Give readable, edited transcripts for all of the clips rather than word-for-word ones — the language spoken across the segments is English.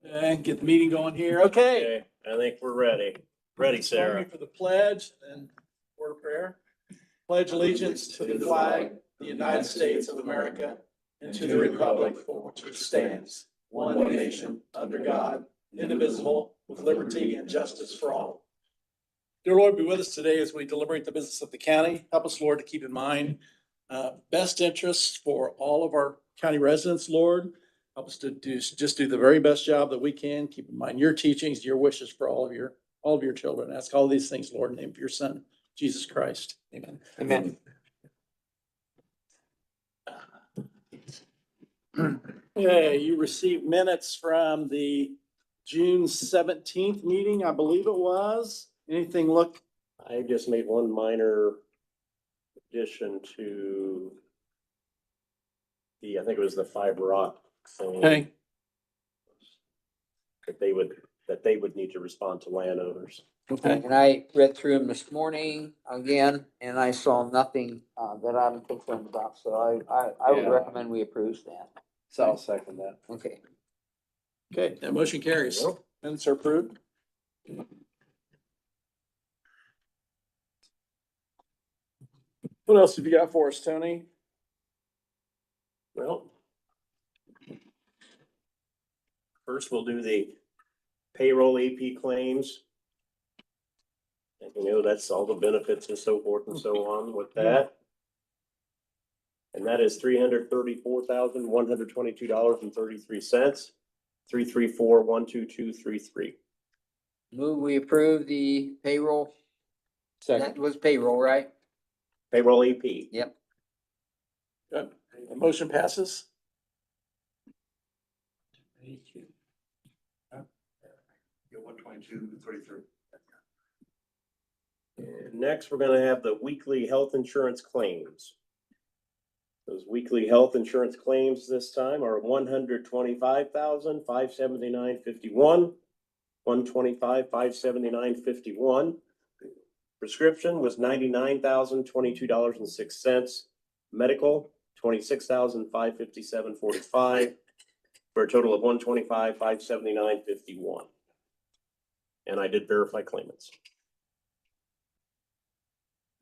And get the meeting going here. Okay. Okay, I think we're ready. Ready, Sarah. For the pledge and word of prayer. Pledge allegiance to the flag, of the United States of America, and to the republic for which it stands, one nation, under God, indivisible, with liberty and justice for all. Dear Lord, be with us today as we deliberate the business of the county. Help us, Lord, to keep in mind best interests for all of our county residents, Lord. Help us to do the very best job that we can. Keep in mind your teachings, your wishes for all of your children. Ask all these things, Lord, in the name of your Son, Jesus Christ. Amen. Amen. Okay, you received minutes from the June 17th meeting, I believe it was. Anything look? I just made one minor addition to I think it was the fiber optic thing. Okay, That they would need to respond to landowners. okay. And I read through them this morning again, and I saw nothing that I'm concerned about, so I would Yeah. recommend we approve that. So I'll second that. Okay. Okay, that motion carries. Minutes are approved. What else have you got for us, Tony? Well, first we'll do the payroll AP claims. And you know, that's all the benefits and so forth and so on with that. And that is $334,122.33, 334,12233. Move, we approve the payroll. That was payroll, right? Payroll AP. Yep. Good. The motion passes. You're 122.33. And next, we're gonna have the weekly health insurance claims. Those weekly health insurance claims this time are $125,579.51, $125,579.51. Prescription was $99,022.06. Medical, $26,557.45, for a total of $125,579.51. And I did verify claimants.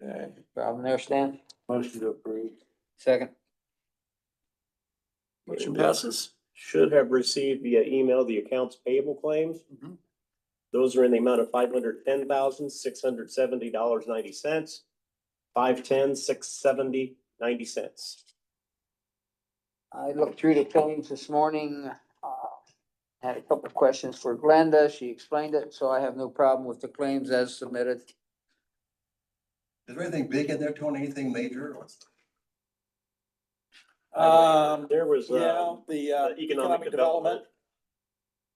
Okay, Problem there, Stan? motion to approve. Second. Motion passes. Should have received via email the accounts payable claims. Mhm. Those are in the amount of $510,670.90, $510,670.90. I looked through the claims this morning, had a couple of questions for Glenda. She explained it, so I have no problem with the claims as submitted. Is there anything big in there, Tony? Anything major? There was, Yeah, the the economic development.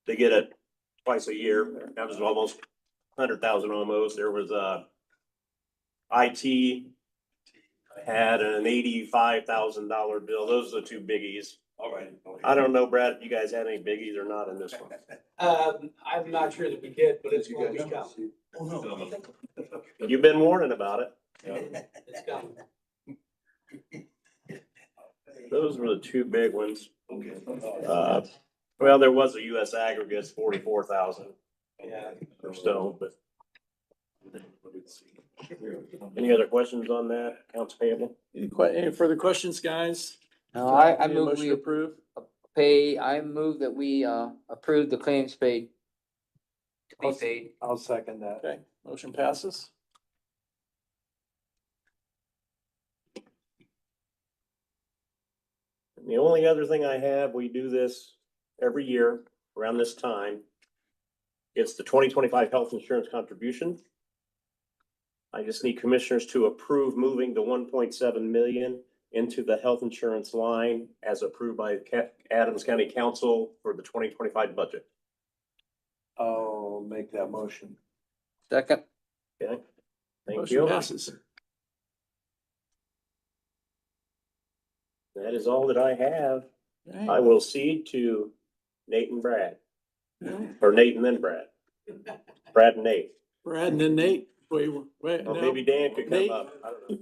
They get it twice a year. That was almost 100,000 almost. There was, IT had an $85,000 bill. Those are the two biggies. All right. I don't know, Brad, if you guys had any biggies or not in this one. I'm not sure that we did, but it's You going to guys- come. Oh, no. You've been warning about it. It's coming. Those were the two big ones. Okay. Well, there was a US aggregates, 44,000 Yeah. or so, but any other questions on that? Accounts payable? Any further questions, guys? No, I Need a move motion we to approve. I move that we, approve the claims paid. To be paid. I'll second that. Okay, motion passes. The only other thing I have, we do this every year around this time. It's the 2025 health insurance contribution. I just need commissioners to approve moving the 1.7 million into the health insurance line as approved by Adams County Council for the 2025 budget. I'll make that motion. Second. Okay, thank Motion you. passes. That is all that I have. Okay. I will cede to Nate and Brad, Okay. or Nate and then Brad. Brad and Nate. Brad and then Nate. Wait, Or no. maybe Dan could come Nate. up. I don't know.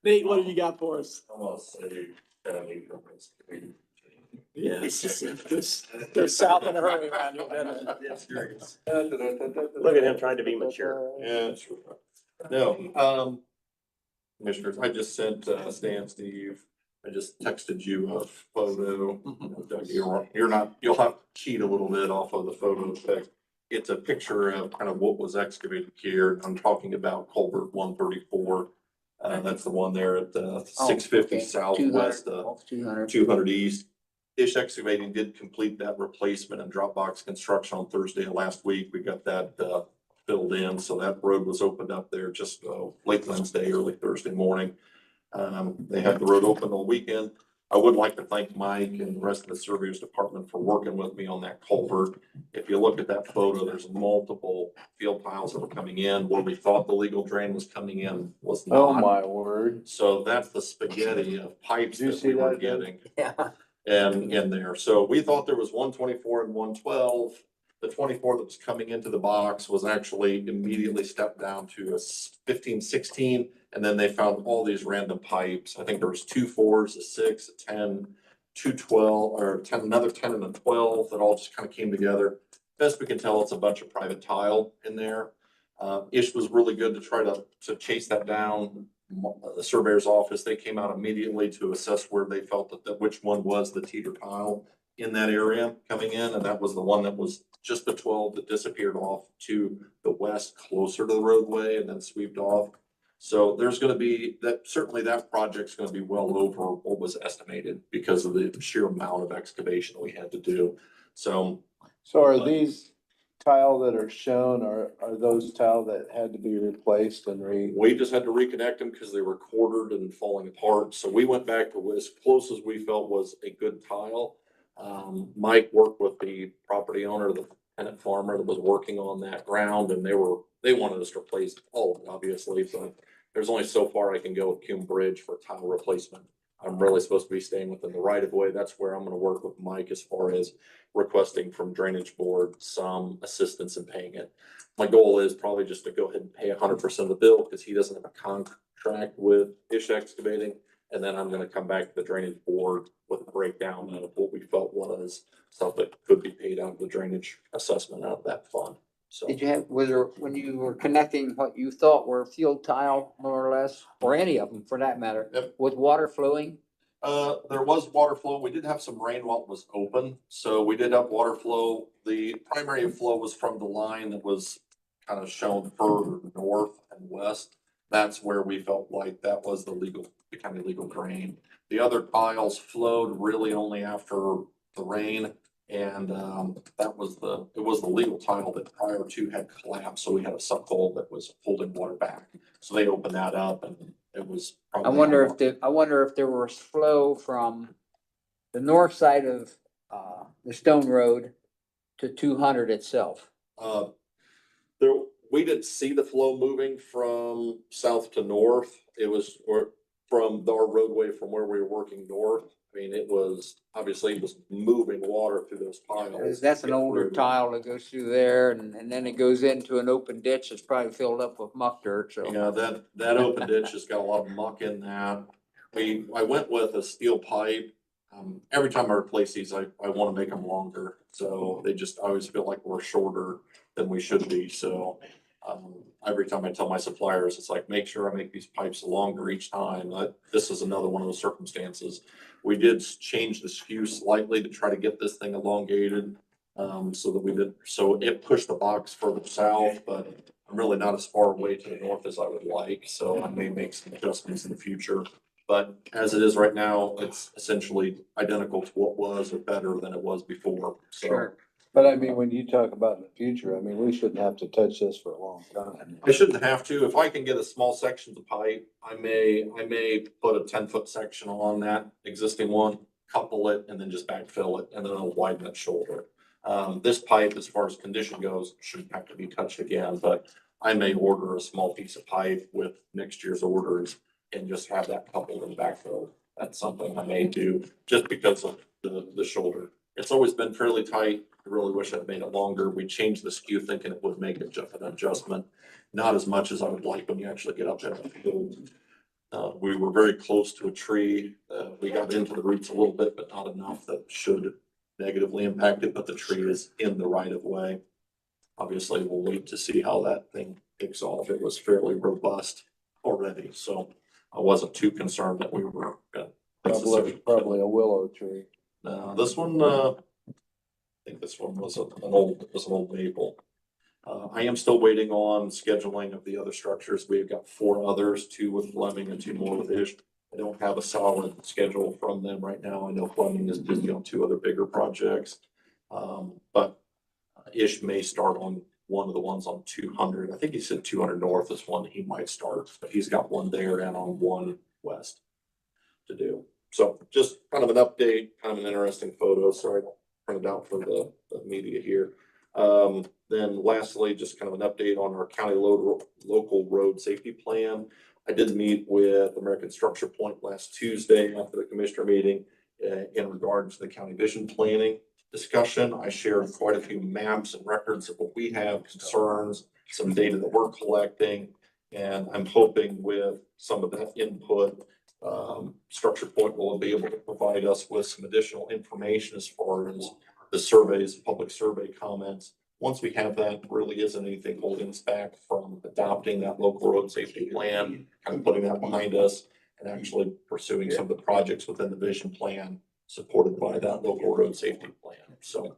Nate, what have you got for us? Almost. Yeah, Go south in a hurry around here, doesn't it? Look at him trying to be mature. Yeah, it's, no, commissioners, I just sent, Stan, Steve, I just texted you a photo. Doug, you're not, you'll have to cheat a little bit off of the photo text. It's a picture of kind of what was excavated here. I'm talking about culvert 134. That's the one there at, 650 southwest, 200. 200 east. Ish Excavating did complete that replacement and drop box construction on Thursday of last week. We got that, filled in, so that road was opened up there just, late Wednesday, early Thursday morning. They had the road open all weekend. I would like to thank Mike and the rest of the surveyors department for working with me on that culvert. If you look at that photo, there's multiple field piles that were coming in. Where we thought the legal drain was coming in was Oh, not. my word. So that's the spaghetti of pipes Did you that see we were that, Doug? getting Yeah. and in there. So we thought there was 124 and 112. The 24 that was coming into the box was actually immediately stepped down to a 15, 16. And then they found all these random pipes. I think there was 2 4s, a 6, a 10, 2 12, or 10, another 10 and a 12 that all just kind of came together. Best we can tell, it's a bunch of private tile in there. Ish was really good to try to chase that down. The surveyor's office, they came out immediately to assess where they felt that which one was the teeter tile in that area coming in, and that was the one that was just the 12 that disappeared off to the west, closer to the roadway, and then sweeped off. So there's gonna be, that, certainly that project's gonna be well over what was estimated because of the sheer amount of excavation we had to do. So So are these tile that are shown, are those tile that had to be replaced and we just had to reconnect them because they were quartered and falling apart. So we went back to as close as we felt was a good tile. Mike worked with the property owner, the tenant farmer that was working on that ground, and they wanted us to replace all of it, obviously, but there's only so far I can go with Cume Bridge for tile replacement. I'm really supposed to be staying within the right of way. That's where I'm gonna work with Mike as far as requesting from Drainage Board some assistance in paying it. My goal is probably just to go ahead and pay 100% of the bill because he doesn't have a contract with Ish Excavating. And then I'm gonna come back to the Drainage Board with a breakdown of what we felt was stuff that could be paid out of the drainage assessment out of that fund. So Did you have, was there, when you were connecting what you thought were field tile, more or less, or any of them for that matter? Yep. With water flowing? There was water flow. We did have some rain while it was open, so we did have water flow. The primary flow was from the line that was kind of shown further north and west. That's where we felt like that was the kind of legal drain. The other tiles flowed really only after the rain. And, it was the legal tile that prior to had collapsed, so we had a subhole that was holding water back. So they opened that up and it was. I wonder if there was flow from the north side of, the Stone Road to 200 itself. We didn't see the flow moving from south to north. It was, or from our roadway from where we were working north. I mean, it was moving water through those piles. That's an Get older through. tile that goes through there and then it goes into an open ditch that's probably filled up with muck dirt, so. Yeah, that open ditch has got a lot of muck in that. I went with a steel pipe. Every time I replace these, I want to make them longer. So I always feel like we're shorter than we should be. So, every time I tell my suppliers, it's like, make sure I make these pipes longer each time. This is another one of those circumstances. We did change the skew slightly to try to get this thing elongated. So it pushed the box further south, but I'm really not as far away to the north as I would like. So I may make some adjustments in the future. But as it is right now, it's essentially identical to what was or better than it was before. So Sure. but I mean, when you talk about in the future, I mean, we shouldn't have to touch this for a long time. I shouldn't have to. If I can get a small section of pipe, I may put a 10-foot section on that existing one, couple it, and then just backfill it, and then I'll widen that shoulder. This pipe, as far as condition goes, shouldn't have to be touched again, but I may order a small piece of pipe with next year's orders and just have that coupled and backfilled. That's something I may do just because of the shoulder. It's always been fairly tight. I really wish I'd made it longer. We changed the skew thinking it would make an adjustment. Not as much as I would like when you actually get up there in the field. We were very close to a tree. We got into the roots a little bit, but not enough that should negatively impacted, but the tree is in the right of way. Obviously, we'll wait to see how that thing takes off. It was fairly robust already, so I wasn't too concerned that we were gonna. Probably a willow tree. This one, I think this one was an old maple. I am still waiting on scheduling of the other structures. We've got 4 others, 2 with Fleming and 2 more with Ish. I don't have a solid schedule from them right now. I know Fleming is busy on 2 other bigger projects. But Ish may start on one of the ones on 200. I think he said 200 North is one he might start, but he's got one there and on 1 West to do. So just kind of an update, kind of an interesting photo. Sorry, I don't print it out for the media here. Then lastly, just kind of an update on our county local road safety plan. I did meet with American Structure Point last Tuesday after the commissioner meeting in regards to the county vision planning discussion. I shared quite a few maps and records of what we have, concerns, some data that we're collecting. And I'm hoping with some of that input, Structure Point will be able to provide us with some additional information as far as the surveys, public survey comments. Once we have that, really isn't anything holding us back from adopting that local road safety plan, kind of putting that behind us and actually pursuing some of the projects within the vision plan supported by that local road safety plan. So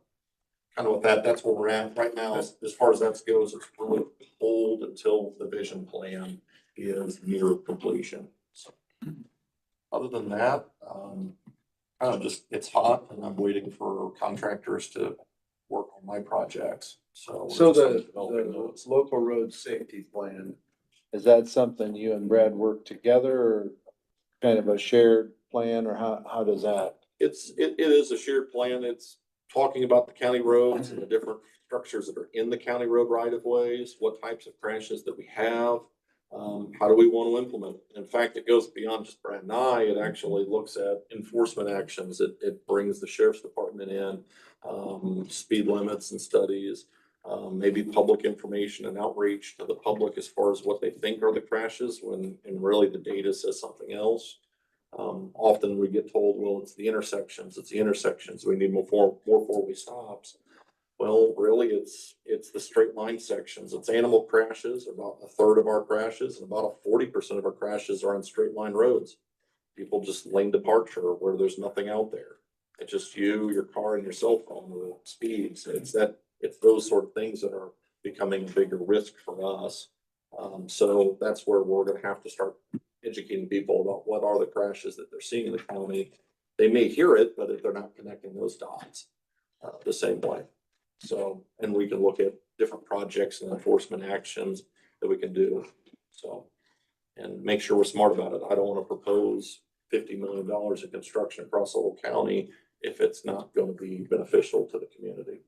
kind of with that, that's where we're at right now. As far as that goes, it's really hold until the vision plan is near completion. So other than that, kind of just, it's hot and I'm waiting for contractors to work on my projects. So So we're just the developing those. local road safety plan, is that something you and Brad work together or kind of a shared plan, or how does that? It is a shared plan. It's talking about the county roads and the different structures that are in the county road right of ways, what types of crashes that we have. How do we want to implement it? In fact, it goes beyond just Brad and I. It actually looks at enforcement actions. It brings the sheriff's department in, speed limits and studies, maybe public information and outreach to the public as far as what they think are the crashes when, and really the data says something else. Often we get told, well, it's the intersections. We need more four-way stops. Well, really, it's the straight line sections. It's animal crashes, about a third of our crashes, and about 40% of our crashes are on straight line roads. People just lane departure where there's nothing out there. It's just you, your car, and your cell phone with speeds. It's those sort of things that are becoming a bigger risk for us. So that's where we're gonna have to start educating people about what are the crashes that they're seeing in the county. They may hear it, but if they're not connecting those dots the same way. So, and we can look at different projects and enforcement actions that we can do. So, and make sure we're smart about it. I don't want to propose $50 million of construction across the whole county if it's not going to be beneficial to the community.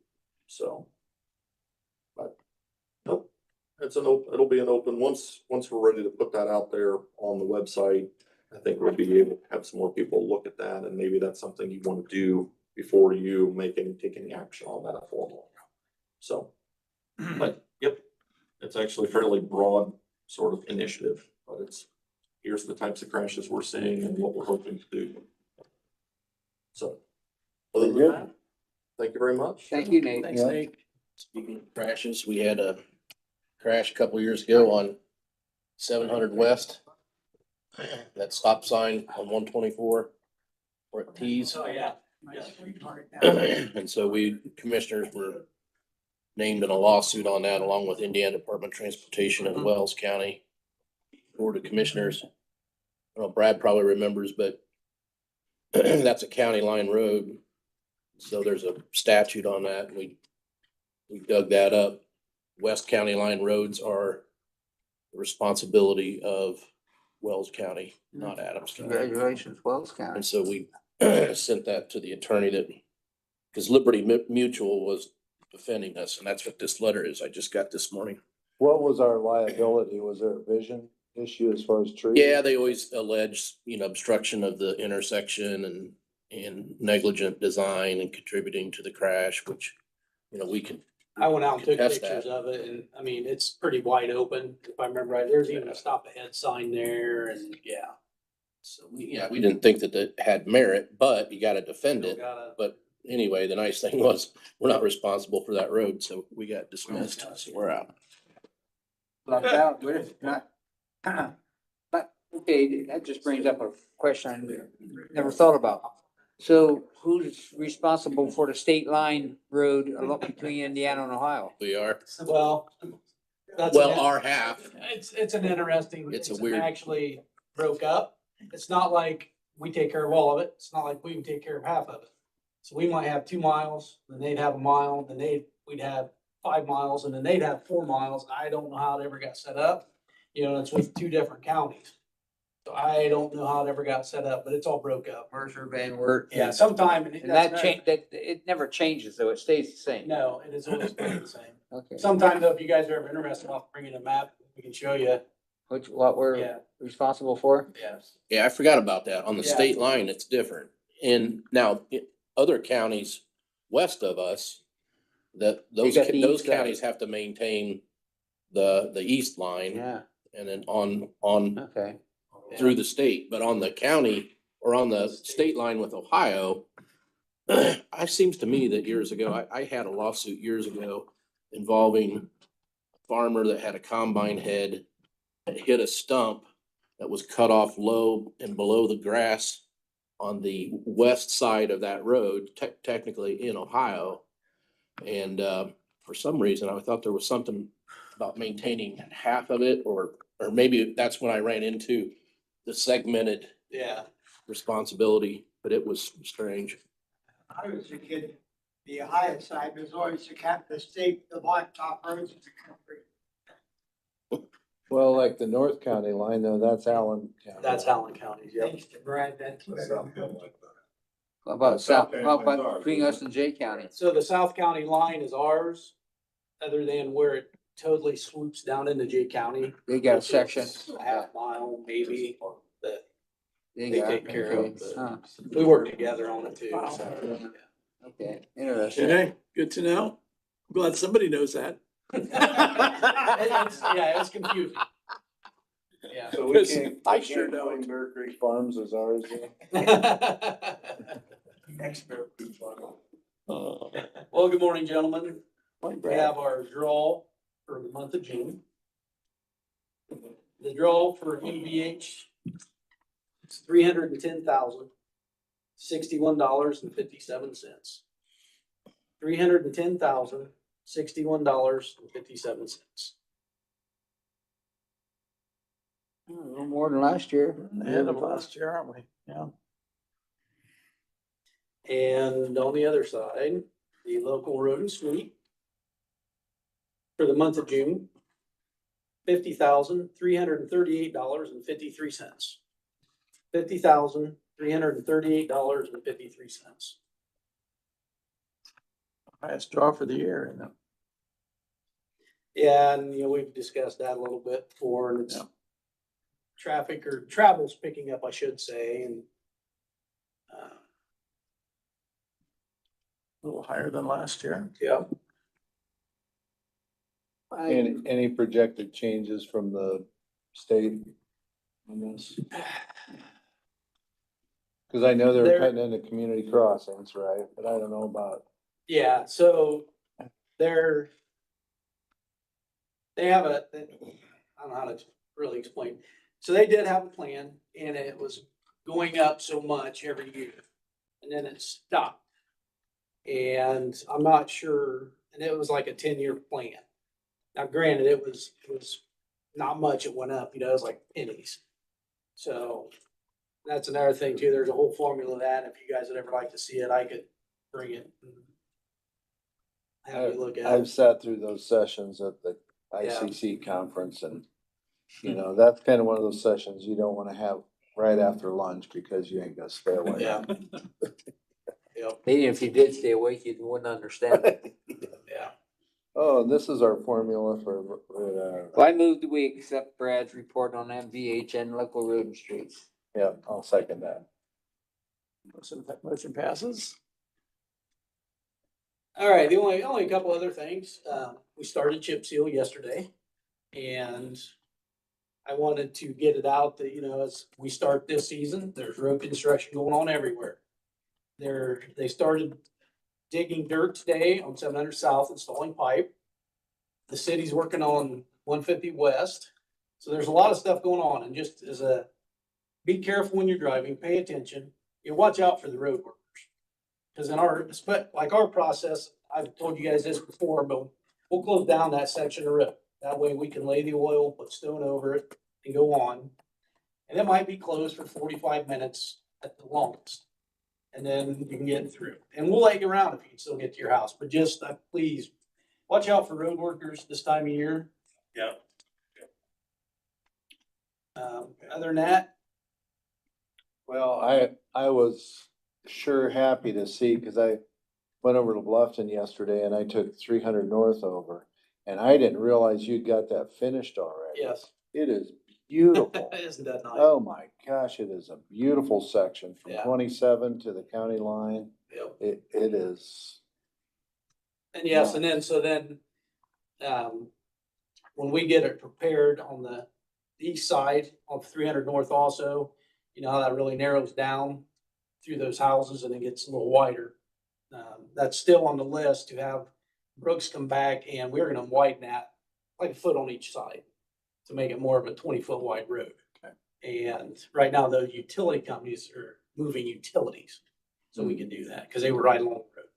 So, but nope, it'll be an open, once we're ready to put that out there on the website, I think we'll be able to have some more people look at that, and maybe that's something you want to do before you take any action on that formal. So, but yep, it's actually a fairly broad sort of initiative, but here's the types of crashes we're seeing and what we're hoping to do. So, other than that, thank you very much. Thank you, Nate. Thanks, Yeah. Nate. Speaking of crashes, we had a crash a couple years ago on 700 West. That stop sign on 124 where it tees. Oh, yeah. And so we commissioners were named in a lawsuit on that along with Indiana Department of Transportation and Wells County Board of Commissioners. I don't know, Brad probably remembers, but that's a county line road. So there's a statute on that. And we dug that up. West County line roads are the responsibility of Wells County, not Adams County. Congratulations, Wells County. And so we sent that to the attorney because Liberty Mutual was defending us, and that's what this letter is. I just got this morning. What was our liability? Was there a vision issue as far as trees? Yeah, they always allege, obstruction of the intersection and negligent design and contributing to the crash, which, we can. I went out and took contest pictures that. of it, and I mean, it's pretty wide open, if I remember right. There's even a stop ahead sign there, and yeah. So we didn't think that it had merit, but you gotta defend Still it. gotta- But anyway, the nice thing was, we're not responsible for that road, so we got dismissed, so we're out. Left out, but if not. But, okay, that just brings up a question I never thought about. So who's responsible for the state line road along between Indiana and Ohio? We are, Well, that's. well, our half, It's an interesting, It's a it's weird- actually broke up. It's not like we take care of all of it. It's not like we can take care of half of it. So we might have 2 miles, then they'd have a mile, then we'd have 5 miles, and then they'd have 4 miles. I don't know how it ever got set up. You know, it's with 2 different counties. So I don't know how it ever got set up, but it's all broke up. Mercer, Van Wert. Yeah, sometime. And that change, that, it never changes though, it stays the same. No, it is always been the same. Okay, Sometime though, if you guys are ever interested, I'll bring in a map. We can show you. what we're Yeah, responsible for? yes. yeah, I forgot about that. On the Yeah. state line, it's different. And now, other counties west of us, those got the east side. counties have to maintain the east line Yeah, and then on okay. through the state, but on the county or on the state line with Ohio, it seems to me that years ago, I had a lawsuit years ago involving a farmer that had a combine head that hit a stump that was cut off low and below the grass on the west side of that road, technically in Ohio. And for some reason, I thought there was something about maintaining half of it, or maybe that's when I ran into the segmented Yeah. responsibility, but it was strange. I was a kid, the Ohio side was always the state, the blacktop roads of the country. Well, like the North County line though, that's Allen County. That's Allen County, yep. Thanks to Brad, that's. How about south, how about between us and Jay County? So the South County line is ours, other than where it totally swoops down into Jay County. They got a section. A half mile, maybe, that They they got- take care of, okay, but- huh, we work together on it too, Wow. so. okay, interesting. Okay, good to know. I'm glad somebody knows that. Yeah, it's confusing. Yeah. So we Because can't, I we sure can't don't. claim Bear Creek Farms as ours then? Well, good morning, gentlemen. We have our draw for the month of June. The draw for UVH is $310,061.57. $310,061.57. A little more than last year. Ahead of last year, aren't we? Yeah. And on the other side, the local road and street for the month of June, $50,338.53. $50,338.53. Highest draw for the year, isn't it? Yeah, and we've discussed that a little bit before, and it's Yeah. traffic or travel's picking up, I should say, and A little higher than last year. yeah. Any projected changes from the state on this? Cause I know they're There- cutting into community crossings, right? But I don't know about, Yeah, so they have I don't know how to really explain. So they did have a plan and it was going up so much every year. And then it stopped. And I'm not sure, and it was like a 10-year plan. Now granted, it was not much, it went up, it was like pennies. So that's another thing too. There's a whole formula of that. If you guys would ever like to see it, I could bring it. And have you look at I've it. sat through those sessions at the ICC conference and, you know, that's kind of one of those sessions you don't wanna have right after lunch because you ain't gonna stay awake. Yeah. Yep, Maybe if you did stay awake, you wouldn't understand. yeah. Oh, and this is our formula for, Well, I moved we accept Brad's report on MVH and local road and streets. yeah, I'll second that. Motion passes. All right, the only couple other things, we started chip seal yesterday. And I wanted to get it out that, as we start this season, there's road construction going on everywhere. They started digging dirt today on 700 South, installing pipe. The city's working on 150 West. So there's a lot of stuff going on, and just as a, be careful when you're driving, pay attention, you watch out for the road workers. Cause in our, like our process, I've told you guys this before, but we'll close down that section of road. That way we can lay the oil, put stone over it and go on. And it might be closed for 45 minutes at the longest. And then you can get through, and we'll let you around if you can still get to your house, but just please watch out for road workers this time of year. Yeah. Other than that, Well, I was sure happy to see, cause I went over to Bluffton yesterday and I took 300 North over. And I didn't realize you got that finished already. yes, It is beautiful. isn't that nice? Oh my gosh, it is a beautiful section from Yeah. 27 to the county line. Yep. It is. And yes, and then, so then, when we get it prepared on the east side of 300 North also, you know how that really narrows down through those houses and it gets a little wider. That's still on the list to have Brooks come back, and we're gonna widen that like a foot on each side to make it more of a 20-foot wide road. And right now, those utility companies are moving utilities, so we can do that, because they were right along the road.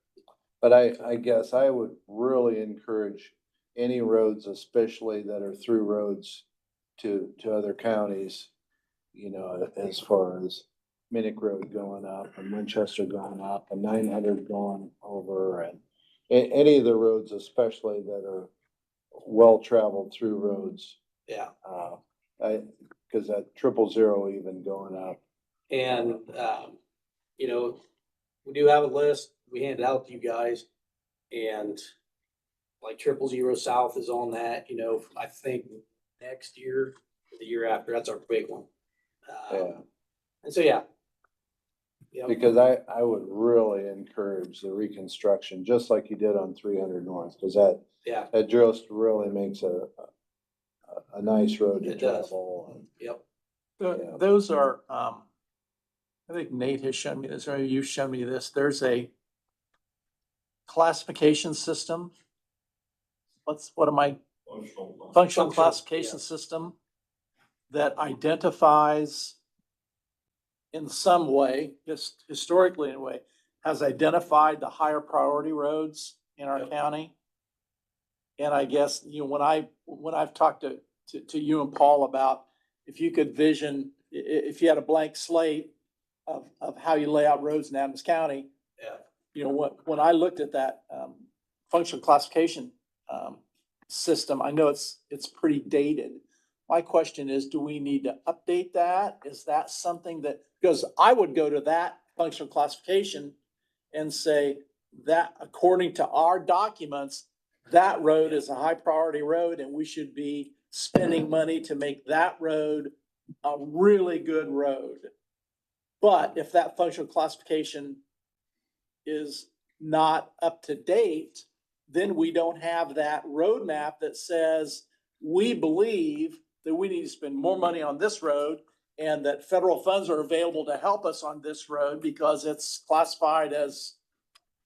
But I guess I would really encourage any roads, especially that are through roads to other counties, you know, as far as Minnick Road going up and Winchester going up and 900 going over, and any of the roads especially that are well-traveled through roads. Yeah. Cause that 000 even going up. And, you know, we do have a list, we hand it out to you guys. And like 000 South is on that, you know, I think next year, or the year after, that's our big one. Yeah. And so, yeah. Yep. Because I would really encourage the reconstruction, just like you did on 300 North, cause that Yeah, just really makes a nice road to It does. travel. And yep. Yeah. Those are, I think Nate has shown me this, or you've shown me this. There's a classification system. What am I, functional Functional, classification yeah. system that identifies in some way, just historically in a way, has identified the higher priority roads in our Yep. county. And I guess, you know, when I've talked to you and Paul about if you could vision, if you had a blank slate of how you lay out roads in Adams County, Yeah. you know, when I looked at that, functional classification, system, I know it's pretty dated. My question is, do we need to update that? Is that something that, because I would go to that functional classification and say that according to our documents, that road is a high priority road and we should be spending money to make that road a really good road. But if that functional classification is not up to date, then we don't have that roadmap that says, we believe that we need to spend more money on this road and that federal funds are available to help us on this road because it's classified as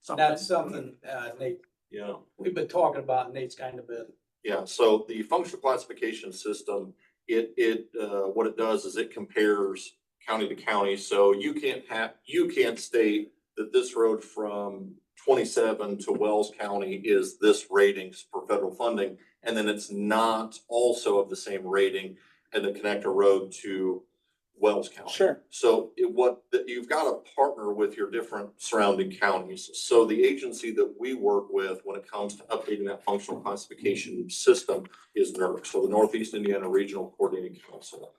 something. That's something, Nate, Yeah. we've been talking about, and Nate's kind of been, Yeah, so the functional classification system, what it does is it compares county to county. So you can't state that this road from 27 to Wells County is this ratings for federal funding, and then it's not also of the same rating and the connector road to Wells County. Sure. So you've got to partner with your different surrounding counties. So the agency that we work with when it comes to updating that functional classification system is NERC, so the Northeast Indiana Regional Coordinating Council.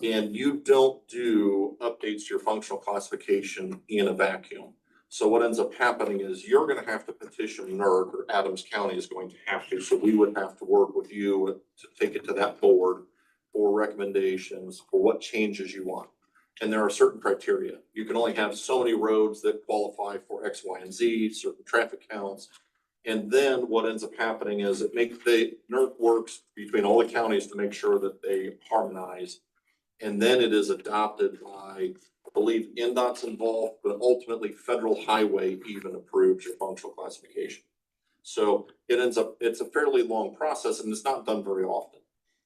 And you don't do updates to your functional classification in a vacuum. So what ends up happening is you're gonna have to petition NERC, or Adams County is going to have to, so we would have to work with you to take it to that board for recommendations for what changes you want. And there are certain criteria. You can only have so many roads that qualify for X, Y, and Z, certain traffic counts. And then what ends up happening is NERC works between all the counties to make sure that they harmonize. And then it is adopted by believe NDOT's involved, but ultimately Federal Highway even approves your functional classification. So it ends up, it's a fairly long process and it's not done very often.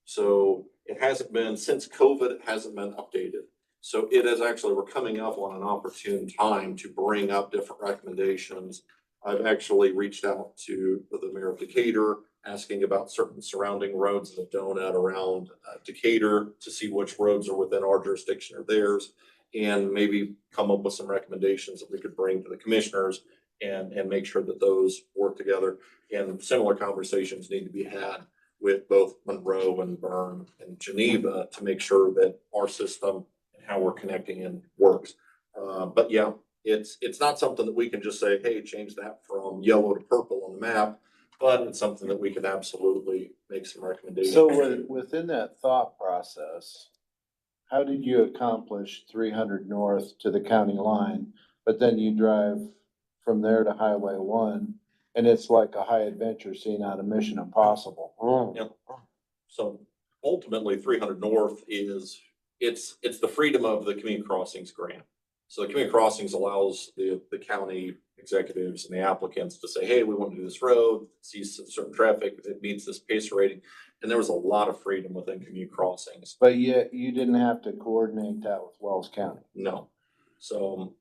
So it hasn't been, since COVID, it hasn't been updated. So it is actually, we're coming up on an opportune time to bring up different recommendations. I've actually reached out to the mayor of Decatur, asking about certain surrounding roads in the donut around Decatur to see which roads are within our jurisdiction or theirs, and maybe come up with some recommendations that we could bring to the commissioners and make sure that those work together. And similar conversations need to be had with both Monroe and Bern and Geneva to make sure that our system and how we're connecting in works. But yeah, it's not something that we can just say, hey, change that from yellow to purple on the map, but it's something that we can absolutely make some recommendations. So within that thought process, how did you accomplish 300 north to the county line, but then you drive from there to Highway 1 and it's like a high adventure scene out of Mission Impossible? Yep. So ultimately, 300 North is, it's the freedom of the community crossings grant. So the community crossings allows the county executives and the applicants to say, hey, we want to do this road, see some certain traffic, it meets this pace rating. And there was a lot of freedom within community crossings. But yet you didn't have to coordinate that with Wells County. No. So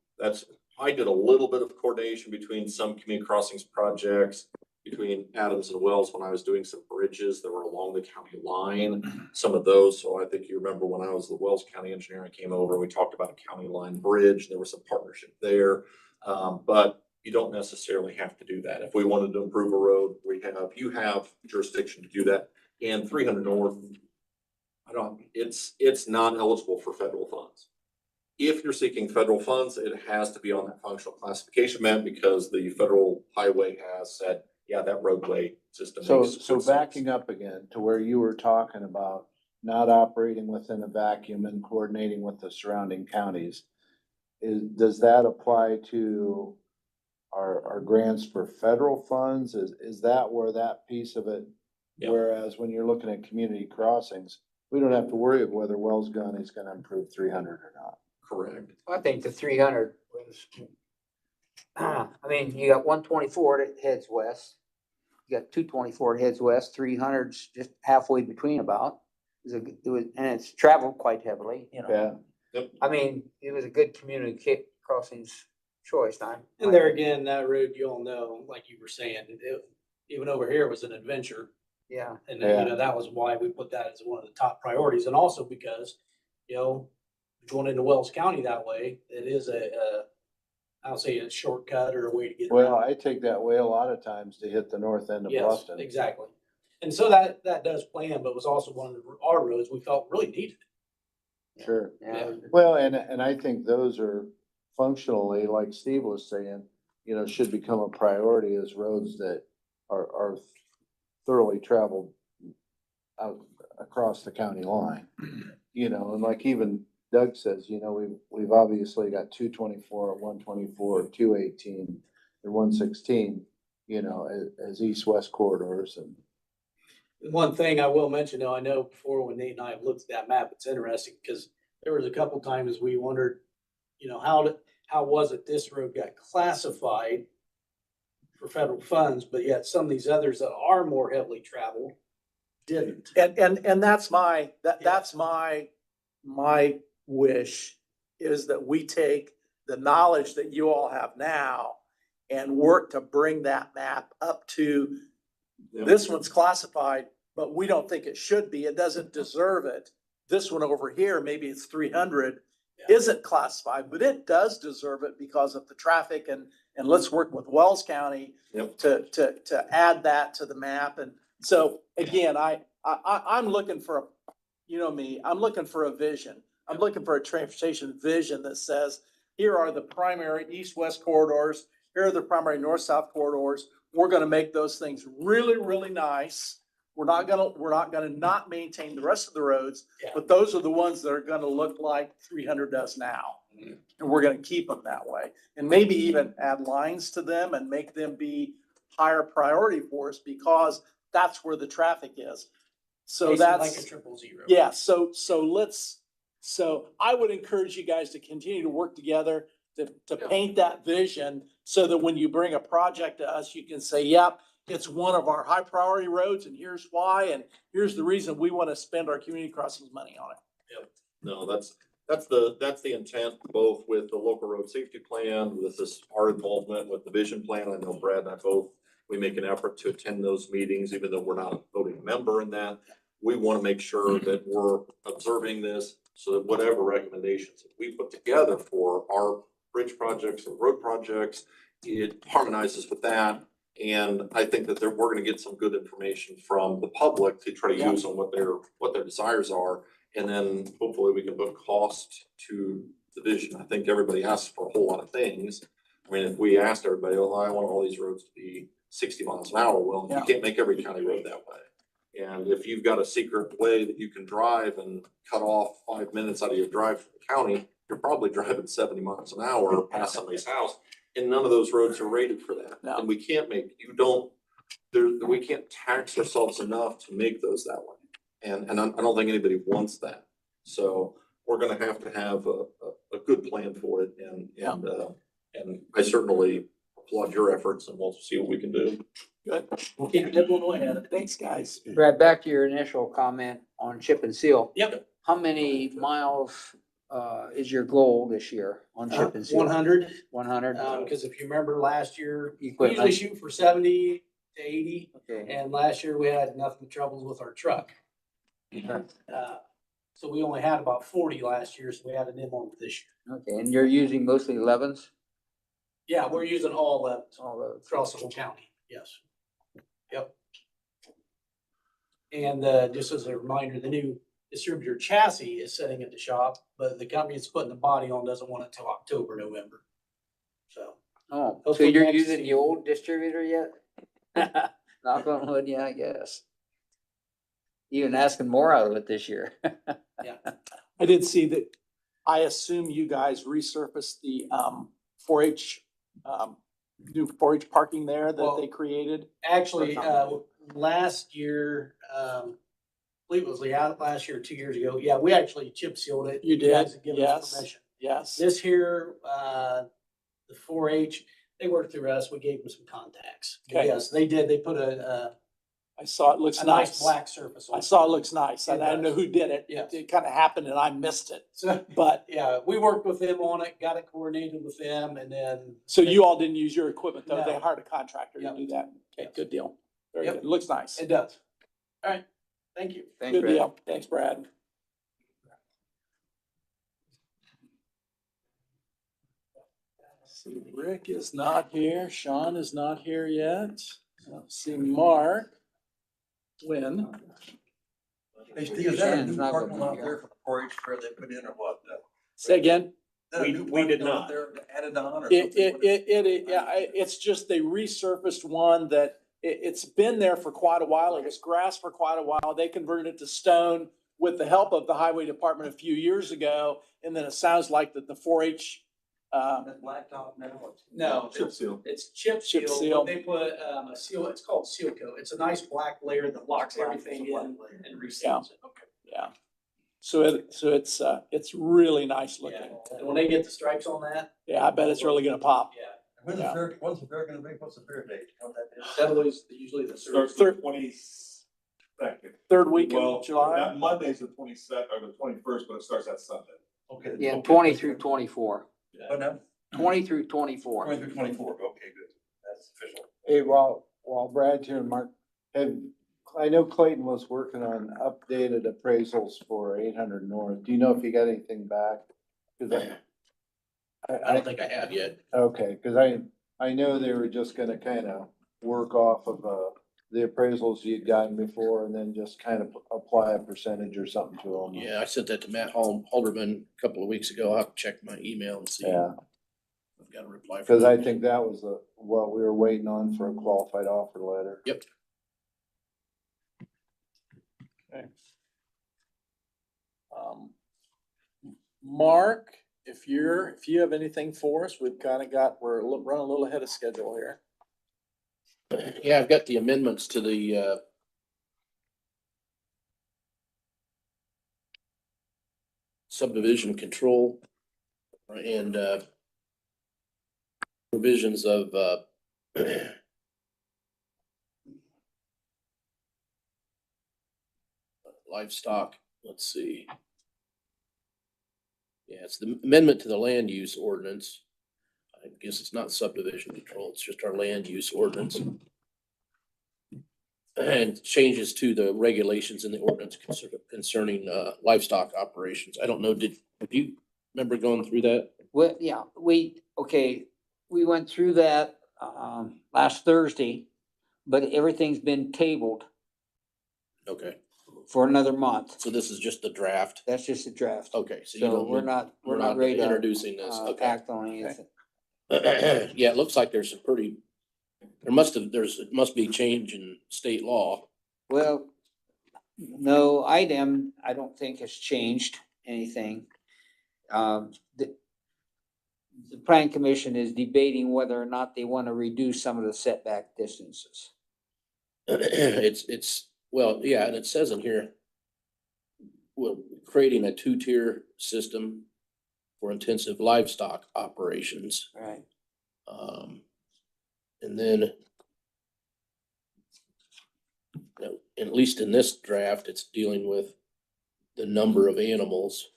I did a little bit of coordination between some community crossings projects, between Adams and Wells when I was doing some bridges that were along the county line, some of those. So I think you remember when I was the Wells County engineer, I came over, we talked about a county line bridge. There was some partnership there. But you don't necessarily have to do that. If we wanted to improve a road, you have jurisdiction to do that. And 300 North, it's not eligible for federal funds. If you're seeking federal funds, it has to be on that functional classification map because the Federal Highway has said, yeah, that roadway system. So makes good sense. backing up again to where you were talking about not operating within a vacuum and coordinating with the surrounding counties, does that apply to our grants for federal funds? Is that where that piece of it? Yeah. Whereas when you're looking at community crossings, we don't have to worry of whether Wells County is gonna improve 300 or not. Correct. I think the 300 was, I mean, you got 124 that heads west. You got 224 that heads west, 300's just halfway between about. And it's traveled quite heavily, you know. Yeah, I mean, it was a good community crossings choice time. And there again, that road, you all know, like you were saying, even over here was an adventure. Yeah. And Yeah. you know, that was why we put that as one of the top priorities. And also because, you know, going into Wells County that way, it is I'll say a shortcut or a way to get well, around. I take that way a lot of times to hit the north end of Yes, Boston. exactly. And so that does plan, but was also one of our roads we felt really needed. Sure. Yeah. Well, and I think those are functionally, like Steve was saying, you know, should become a priority as roads that are thoroughly traveled out across the county line. You know, and like even Doug says, you know, we've obviously got 224, 124, 218, and 116, you know, as east-west corridors. And One thing I will mention, though, I know before when Nate and I have looked at that map, it's interesting because there was a couple times we wondered, you know, how was it this road got classified for federal funds, but yet some of these others that are more heavily traveled didn't. And that's that's my wish, is that we take the knowledge that you all have now and work to bring that map up to, this one's classified, but we don't think it should be. It doesn't deserve it. This one over here, maybe it's 300, isn't classified, but it does deserve it because of the traffic, and let's work with Wells County Yep. to add that to the map. And so again, I'm looking for you know me, I'm looking for a vision. I'm looking for a transportation vision that says, here are the primary east-west corridors. Here are the primary north-south corridors. We're gonna make those things really, really nice. We're not gonna not maintain the rest of the roads, Yeah. but those are the ones that are gonna look like 300 does now. And we're gonna keep them that way. And maybe even add lines to them and make them be higher priority for us because that's where the traffic is. So Basically like a that's, 000. yeah, so let's So I would encourage you guys to continue to work together to paint that vision so that when you bring a project to us, you can say, yep, it's one of our high priority roads and here's why, and here's the reason we want to spend our community crossings money on it. No, that's the intent, both with the local road safety plan, with this, our involvement with the vision plan. I know Brad and I both, we make an effort to attend those meetings, even though we're not a voting member in that. We want to make sure that we're observing this so that whatever recommendations that we put together for our bridge projects or road projects, it harmonizes with that. And I think that we're gonna get some good information from the public to try to use on what their desires are. And then hopefully we can put cost to the vision. I think everybody asks for a whole lot of things. I mean, if we asked everybody, oh, I want all these roads to be 60 miles an hour, well, you can't make every county road that way. And if you've got a secret way that you can drive and cut off 5 minutes out of your drive from the county, you're probably driving 70 miles an hour past somebody's house. And none of those roads are rated for that. No. And we can't we can't tax ourselves enough to make those that way. And I don't think anybody wants that. So we're gonna have to have a good plan for it and I certainly applaud your efforts and we'll see what we can do. Good. We'll keep nibbling away at it. Thanks, guys. Brad, back to your initial comment on chip and seal. Yep. How many miles, is your goal this year on chip and seal? 100, 100? because if you remember last year, we Equipment. usually shoot for 70 to 80. Okay. And last year we had nothing troubles with our truck. So we only had about 40 last year, so we added them on this year. Okay, and you're using mostly 11s? Yeah, we're using all of All those. across the whole county, yes. Yep. And just as a reminder, the new distributor chassis is sitting at the shop, but the company that's putting the body on doesn't want it till October, November. So, Oh, so Hopefully you're next using the season. old distributor yet? Knock on wood, yeah, I guess. Even asking more out of it this year. I did see that, I assume you guys resurfaced the 4-H, new 4-H parking there that they created. actually, last year, I believe it was last year, 2 years ago. Yeah, we actually chip sealed it. You did? guys had given us Yes. permission. Yes. This here, the 4-H, they worked through us. We gave them some contacts. Okay. Yes, they did. They put a I saw it looks nice nice. black surface on I it. saw it looks nice. It And I don't know does. who did it. Yes. It kind of happened and I missed it. So, But, yeah, we worked with them on it, got it coordinated with them, and then. so you all didn't use your equipment though? They No. hired a contractor to Yep. do that? Okay, good deal. Very Yep. good. Looks nice. It does. All right, thank you. Thanks, Good Brad. deal. Thanks, Brad. See, Rick is not here. Sean is not here yet. I don't see Mark. When? Hey, Steve, is that a Shannon's new not parking gonna be lot here. there for the 4-H fair they put in or what? Say again? Is that a We- new we did parking lot not. there added on or It, something? yeah, it's just they resurfaced one that it's been there for quite a while. It was grass for quite a while. They converted it to stone with the help of the highway department a few years ago. And then it sounds like that the 4-H, That blacktop now? No, Chip seal. it's chip Chip seal. seal. They put a seal, it's called seal coat. It's a nice black layer that locks everything in and reseals it. yeah. So it's really nice looking. Yeah, and when they get the stripes on that, Yeah, I bet it's really gonna pop. yeah, When's the fair gonna be? What's the fair date? You know what that is? that was usually the. Starts Third- the 22nd. Third week Well, of July. that Monday's the 22nd or the 21st, but it starts that Sunday. Okay. Yeah, 20 through 24. But now, 20 through 24. 20 through 24, okay, good. That's official. Hey, while Brad's here, Mark, I know Clayton was working on updated appraisals for 800 North. Do you know if he got anything back? 'Cause I don't think I have yet. okay, cause I know they were just gonna kind of work off of, the appraisals you'd gotten before and then just kind of apply a percentage or something to them. Yeah, I sent that to Matt Halderman a couple of weeks ago. I'll have to check my email and see. Yeah, I've got a reply. from cause I him. think that was what we were waiting on for a qualified offer letter. Yep. Mark, if you have anything for us, we're running a little ahead of schedule here. Yeah, I've got the amendments to the, subdivision control and provisions of livestock, let's see. Yeah, it's the amendment to the land use ordinance. I guess it's not subdivision control, it's just our land use ordinance. And changes to the regulations in the ordinance concerning livestock operations. I don't know, did you remember going through that? Well, yeah, we went through that, last Thursday, but everything's been tabled Okay, for another month. so this is just the draft. That's just a draft. Okay, so you So don't. we're not ready to, introducing this. Okay. act on anything. Yeah, it looks like there's some pretty, it must be change in state law. Well, no, IDEM, I don't think has changed anything. The plan commission is debating whether or not they want to reduce some of the setback distances. Well, yeah, and it says in here, we're creating a two-tier system for intensive livestock operations. Right. And then, at least in this draft, it's dealing with the number of animals.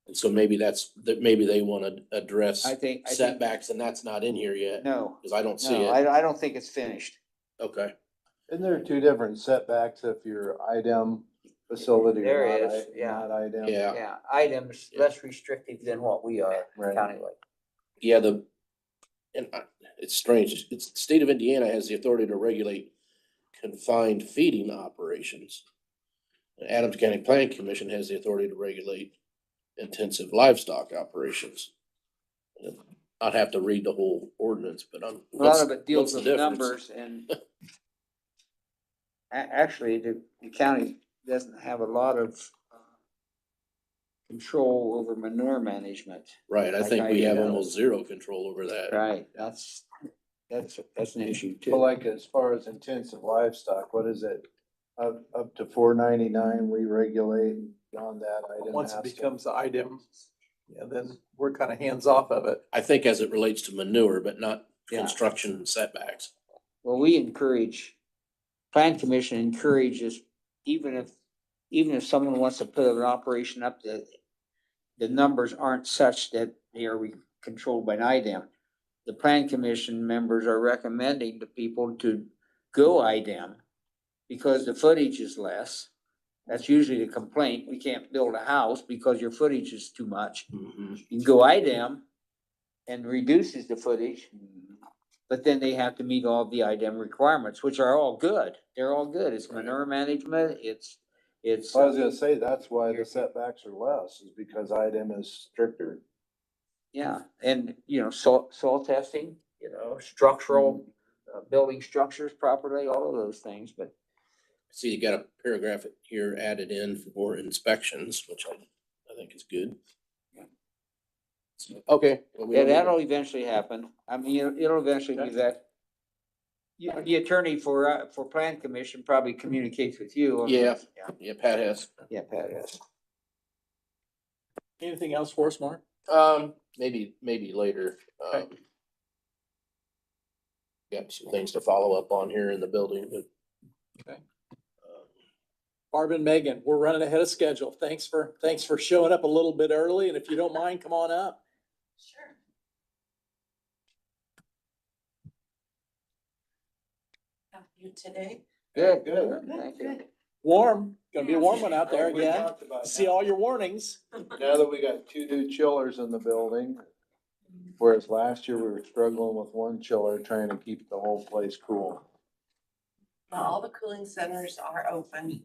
And so maybe maybe they want to address I think setbacks, and that's not in here yet, no, because I don't see no, it. I don't think it's finished. Okay, Isn't there two different setbacks if you're IDEM facility There or not, is, yeah. not IDEM? yeah, Yeah, items less restrictive than what we are Right. countywide. yeah, it's strange, the state of Indiana has the authority to regulate confined feeding operations. The Adams County Plan Commission has the authority to regulate intensive livestock operations. I'd have to read the whole ordinance, but A lot of it deals with what's the difference? numbers and actually, the county doesn't have a lot of control over manure management. Right, I Like think we I have do. almost zero control over that. Right, that's an issue Well, too. like as far as intensive livestock, what is it? Up to $4.99, we regulate, beyond that, IDEM Once it has to. becomes the item, yeah, then we're kind of hands off of it. I think as it relates to manure, but not Yeah. construction setbacks. Well, plan commission encourages, even if someone wants to put an operation up, the numbers aren't such that they are controlled by an IDEM. The plan commission members are recommending to people to go IDEM because the footage is less. That's usually the complaint. We can't build a house because your footage is too much. Mhm. You can go IDEM and reduces the footage, but then they have to meet all the IDEM requirements, which are all good. They're all good. It's manure management, it's. I was gonna say, that's why the setbacks are less, is because IDEM is stricter. Yeah, and soil testing, structural, building structures properly, all of those things, but See, you got a paragraph here added in for inspections, which I think is good. So, okay. well, we yeah, don't need to- that'll eventually happen. I mean, it'll eventually be that. The attorney for plan commission probably communicates with you. Yeah. Yeah, Pat has. Yeah, Pat, yes. Anything else for us, Mark? Maybe later. Okay. Got some things to follow up on here in the building, but. Okay. Barb and Megan, we're running ahead of schedule. Thanks for showing up a little bit early, and if you don't mind, come on up. Sure. How are you today? Good, Good. thank you. Warm, gonna be a warm one out there We again. talked about See that. all your warnings. Now that we got two new chillers in the building, whereas last year we were struggling with one chiller, trying to keep the whole place cool. Now, all the cooling centers are open.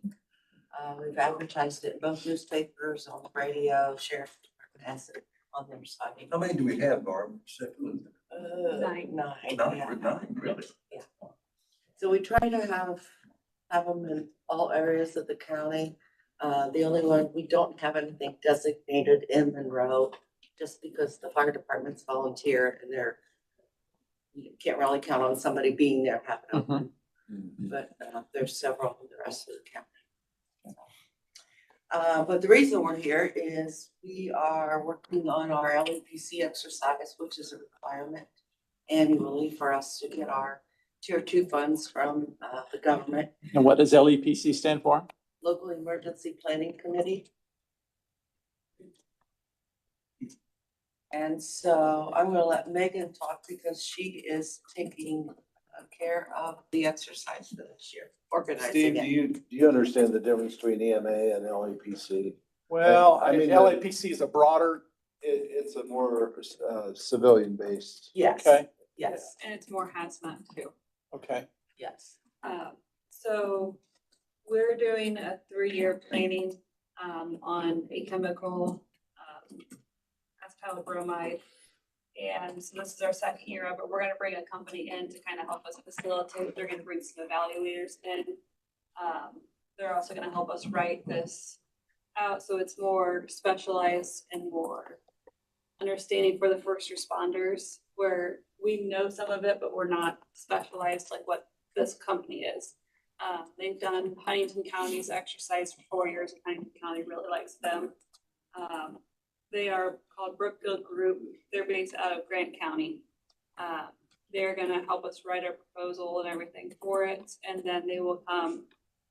We've advertised it in both newspapers, on the radio, sheriff department has it on their site. How many do we have, Barb? Nine. Nine, really? So we try to have them in all areas of the county. The only one, we don't have anything designated in Monroe, just because the fire departments volunteer and you can't really count on somebody being there having them. But there's several in the rest of the county. But the reason we're here is we are working on our LEPC exercise, which is a requirement annually for us to get our tier 2 funds from the government, And what does LEPC stand for? local emergency planning committee. And so I'm gonna let Megan talk because she is taking care of the exercise for this year, organizing Steve, it. do you understand the difference between EMA and LEPC? Well, I mean, LAPC is a broader, It's a more, civilian based. Yes, Okay, yes, And it's more hazmat too. okay. yes. So we're doing a 3-year planning, on a chemical, acetyl bromide. And so this is our 2nd year of it. We're gonna bring a company in to kind of help us facilitate. They're gonna bring some evaluators in. They're also gonna help us write this out, so it's more specialized and more understanding for the first responders, where we know some of it, but we're not specialized like what this company is. They've done Huntington County's exercise for 4 years, and Huntington County really likes them. They are called Brookfield Group. They're based out of Grant County. They're gonna help us write our proposal and everything for it, and then they will come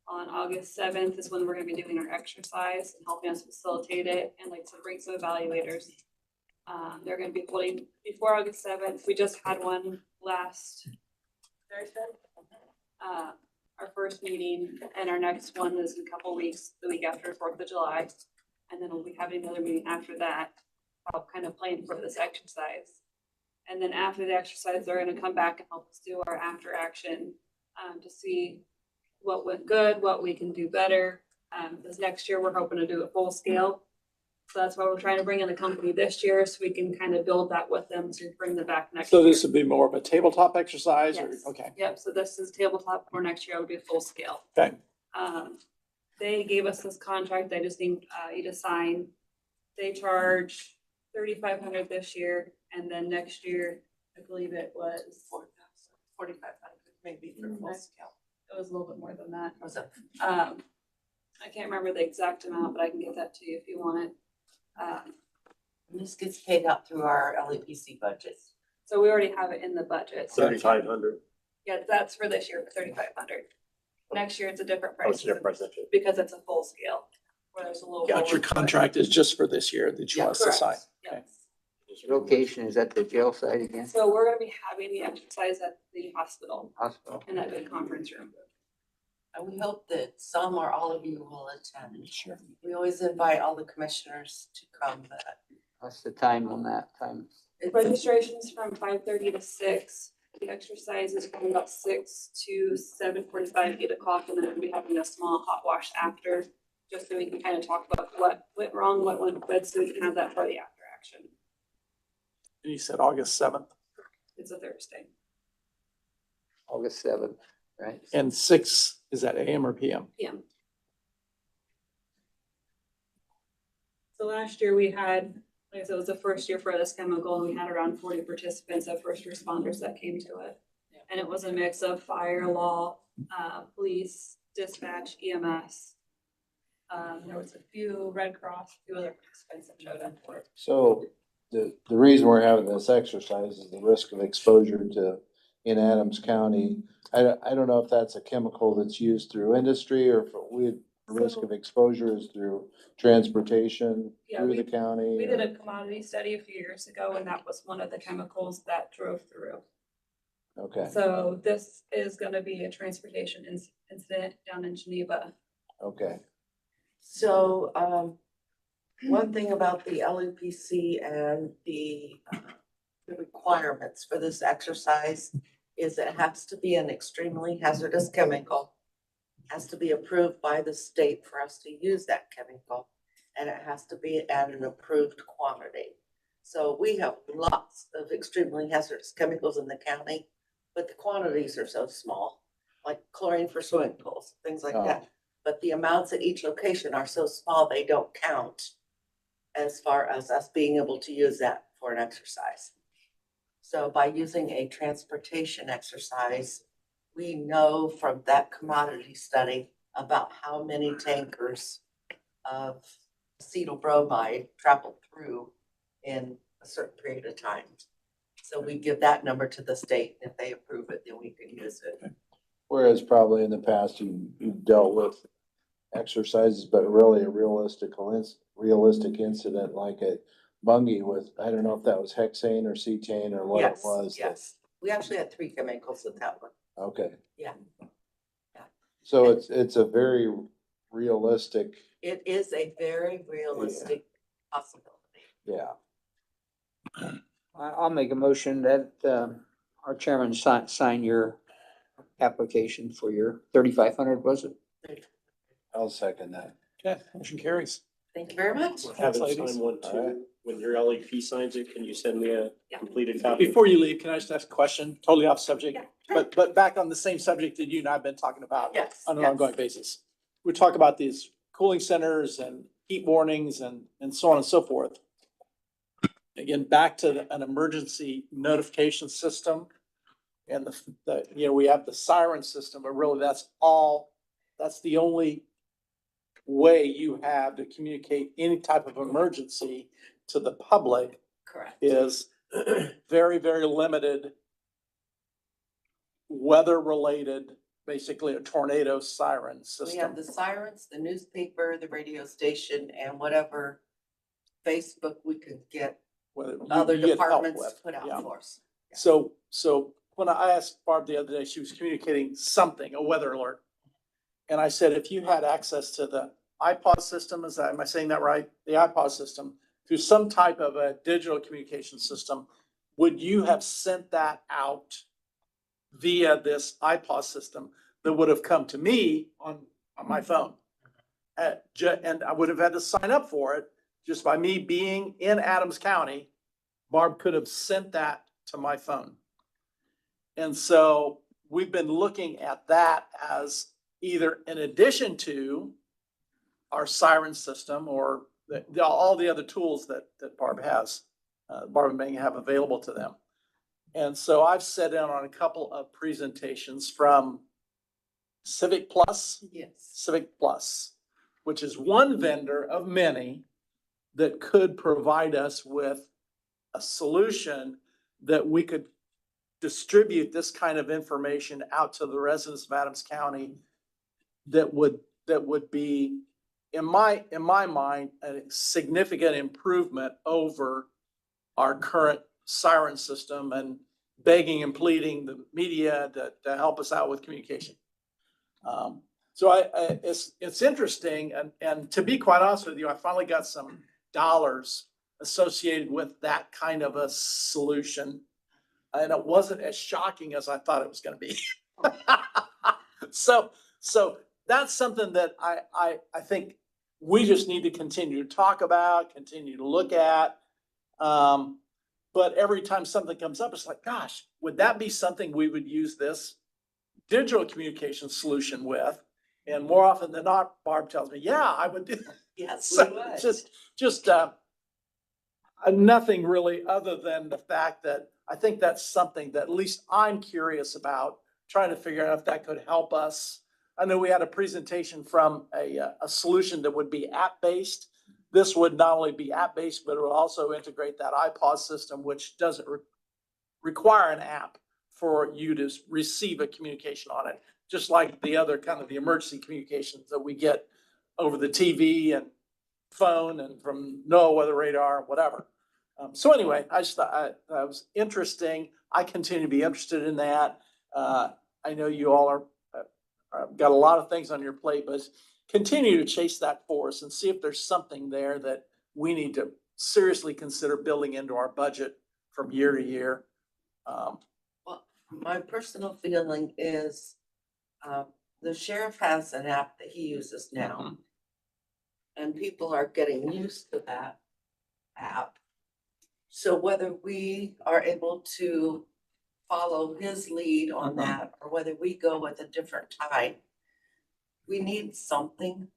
on August 7th is when we're gonna be doing our exercise and helping us facilitate it, and like to bring some evaluators. They're gonna be holding before August 7th. We just had one last Thursday. Our first meeting, and our next one is in a couple weeks, the week after 4th of July. And then we'll be having another meeting after that, I'll kind of plan for this exercise. And then after the exercise, they're gonna come back and help us do our after action, to see what went good, what we can do better. This next year, we're hoping to do it full scale. So that's why we're trying to bring in a company this year, so we can kind of build that with them to bring them back next So year. this would be more of a tabletop exercise or, Yes. okay, Yep, so this is tabletop, for next year it'll be full scale. okay. They gave us this contract, I just need you to sign. They charge 3,500 this year, and then next year, I believe it was 4,500 maybe for full scale. it was a little bit more than that. Was it? I can't remember the exact amount, but I can get that to you if you want it. And this gets paid out through our LEPC budget. So we already have it in the budget. So 3,500. yeah, that's for this year, 3,500. Next year, it's a different Oh, price. it's a different price next year. Because it's a full scale, where there's a little. Got your lower- contract is just for this year that you Yeah, want us to sign. Correct, yes. Location is at the jail site again, So we're gonna be having the exercise at the hospital hospital. in that big conference room. And we hope that some or all of you will attend. Sure. We always invite all the commissioners to come, but What's the time on that time? it's Registration's from 5:30 to 6. The exercise is from about 6 to 7:45, 8 o'clock, and then we'll be having a small hot wash after, just so we can kind of talk about what went wrong, what went good, so we can have that for the after action. And you said August 7th It's a Thursday. August 7th, right? and 6, is that AM or PM? PM. So last year we had, like I said, it was the first year for this chemical, and we had around 40 participants of first responders that came to it. And it was a mix of fire, law, police, dispatch, EMS. There was a few Red Cross, a few other participants that showed up for it. So the reason we're having this exercise is the risk of exposure to, in Adams County. I don't know if that's a chemical that's used through industry or if the risk of exposure is through transportation Yeah, through the county. We did a commodity study a few years ago, and that was one of the chemicals that drove through. Okay, So this is gonna be a transportation incident down in Geneva. okay. So, one thing about the LEPC and the requirements for this exercise is it has to be an extremely hazardous chemical. Has to be approved by the state for us to use that chemical, and it has to be at an approved quantity. So we have lots of extremely hazardous chemicals in the county, but the quantities are so small, like chlorine for swimming pools, things like that. But the amounts at each location are so small, they don't count as far as us being able to use that for an exercise. So by using a transportation exercise, we know from that commodity study about how many tankers of acetyl bromide traveled through in a certain period of time. So we give that number to the state. If they approve it, then we can use it. Whereas probably in the past, you've dealt with exercises, but really a realistic incident like at Bungie with, I don't know if that was hexane or cetane or what it Yes, was. yes. We actually had 3 chemicals with that one. Okay. Yeah. So it's a very realistic, It is a very realistic possibility. yeah. I'll make a motion that, our chairman sign your application for your 3,500, was it? I'll second that. Okay, motion carries. Thank you very much. Have him ladies. sign one All right. too. When your LEP signs it, can you send me a Yeah. completed copy? Before you leave, can I just ask a question? Totally off subject, Yeah, sure. but back on the same subject that you and I have been talking about Yes. on an yes. ongoing basis. We talk about these cooling centers and heat warnings and so on and so forth. Again, back to an emergency notification system. And we have the siren system, but really that's the only way you have to communicate any type of emergency to the public Correct. is very, very limited weather-related, basically a tornado siren We have system. the sirens, the newspaper, the radio station, and whatever Facebook we could get Whether you other get help departments with. put out Yeah. for us. So when I asked Barb the other day, she was communicating something, a weather alert. And I said, if you had access to the iPod system, am I saying that right? The iPod system, through some type of a digital communication system, would you have sent that out via this iPod system that would have come to me on my phone? And I would have had to sign up for it just by me being in Adams County. Barb could have sent that to my phone. And so we've been looking at that as either in addition to our siren system or all the other tools that Barb has, Barb and Megan have available to them. And so I've sat in on a couple of presentations from Civic Plus, Yes. which is one vendor of many that could provide us with a solution that we could distribute this kind of information out to the residents of Adams County that would be, in my mind, a significant improvement over our current siren system, and begging and pleading the media to help us out with communication. So it's interesting, and to be quite honest with you, I finally got some dollars associated with that kind of a solution. And it wasn't as shocking as I thought it was gonna be. So that's something that I think we just need to continue to talk about, continue to look at. But every time something comes up, it's like, gosh, would that be something we would use this digital communication solution with? And more often than not, Barb tells me, yeah, I would do that. Yes, we So would. just nothing really other than the fact that I think that's something that at least I'm curious about, trying to figure out if that could help us. I know we had a presentation from a solution that would be app-based. This would not only be app-based, but it would also integrate that iPod system, which doesn't require an app for you to receive a communication on it, just like the other kind of the emergency communications that we get over the TV and phone and from NOAA weather radar, whatever. So anyway, I just thought that was interesting. I continue to be interested in that. I know you all are got a lot of things on your plate, but continue to chase that for us and see if there's something there that we need to seriously consider building into our budget from year to year. Well, my personal feeling is, the sheriff has an app that he uses now. And people are getting used to that app. So whether we are able to follow his lead on that, or whether we go with a different type, we need something.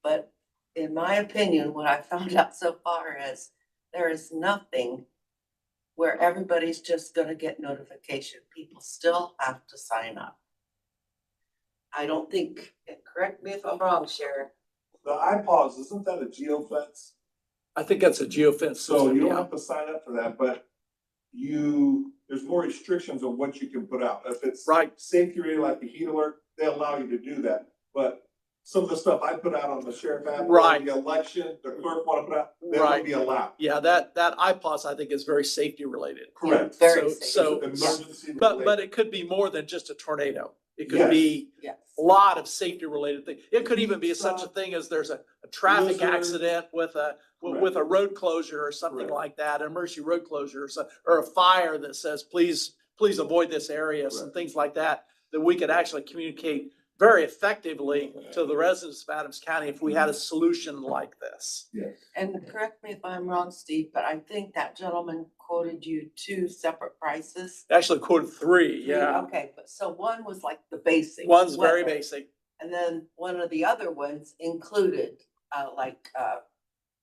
But in my opinion, what I found out so far is there is nothing where everybody's just gonna get notification. People still have to sign up. I don't think, and correct me if I'm wrong, Sheriff, the iPods, isn't that a geofence? I think that's a geofence So system, you don't yeah. have to sign up for that, but there's more restrictions on what you can put out. If it's Right. safety rated like the heat alert, they allow you to do that. But some of the stuff I put out on the sheriff app, or Right. the election, the clerk want to put out, that Right. would be allowed. Yeah, that IPOS I think is very safety related. Correct. Very So- safe. so- Emergency But related. it could be more than just a tornado. It could Yes. be Yes. a lot of safety related things. It could even be such a thing as there's a traffic Blizzard. accident with a road closure or something Correct. like that, an emergency road closure or a fire that says, please avoid this area, some Right. things like that, that we could actually communicate very effectively to the residents of Adams County if we had a solution like this. Yes. And correct me if I'm wrong, Steve, but I think that gentleman quoted you 2 separate prices. Actually quoted 3, yeah. Okay, but so one was like the basic. One's very what- basic. And then one of the other ones included,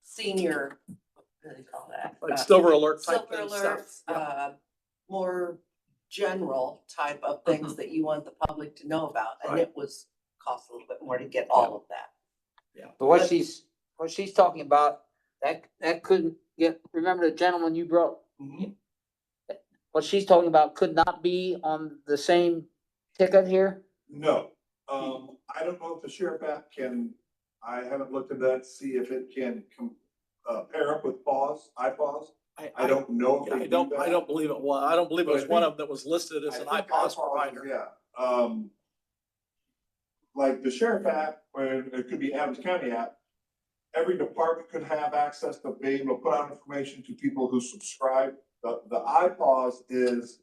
senior, what do they call that? Like silver alert type Silver thing stuff. alerts, Yeah. more general type of things that you want the public to know about. And Right. it was cost a little bit more to get all of that. But what she's talking about, that couldn't get, remember the gentleman you brought? Mhm. What she's talking about could not be on the same ticket here? No, I don't know if the sheriff app I haven't looked at that, to see if it can pair up with iPods. I don't know if Yeah, they I do don't that. believe it was. I don't believe it But I was one think- of them that was listed as I an think iPOS iPods, provider. Yeah, like the sheriff app, or it could be Adams County app. Every department could have access to be able to put out information to people who subscribe. The iPods is,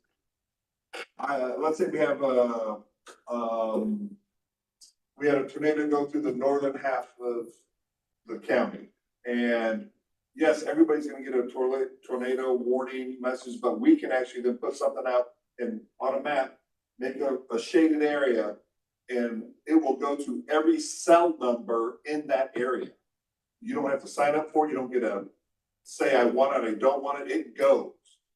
let's say we have we had a tornado go through the northern half of the county. And yes, everybody's gonna get a tornado warning message, but we can actually then put something out on a map, make a shaded area, and it will go to every cell number in that area. You don't have to sign up for it, you don't get say I want it, I don't want it, it goes.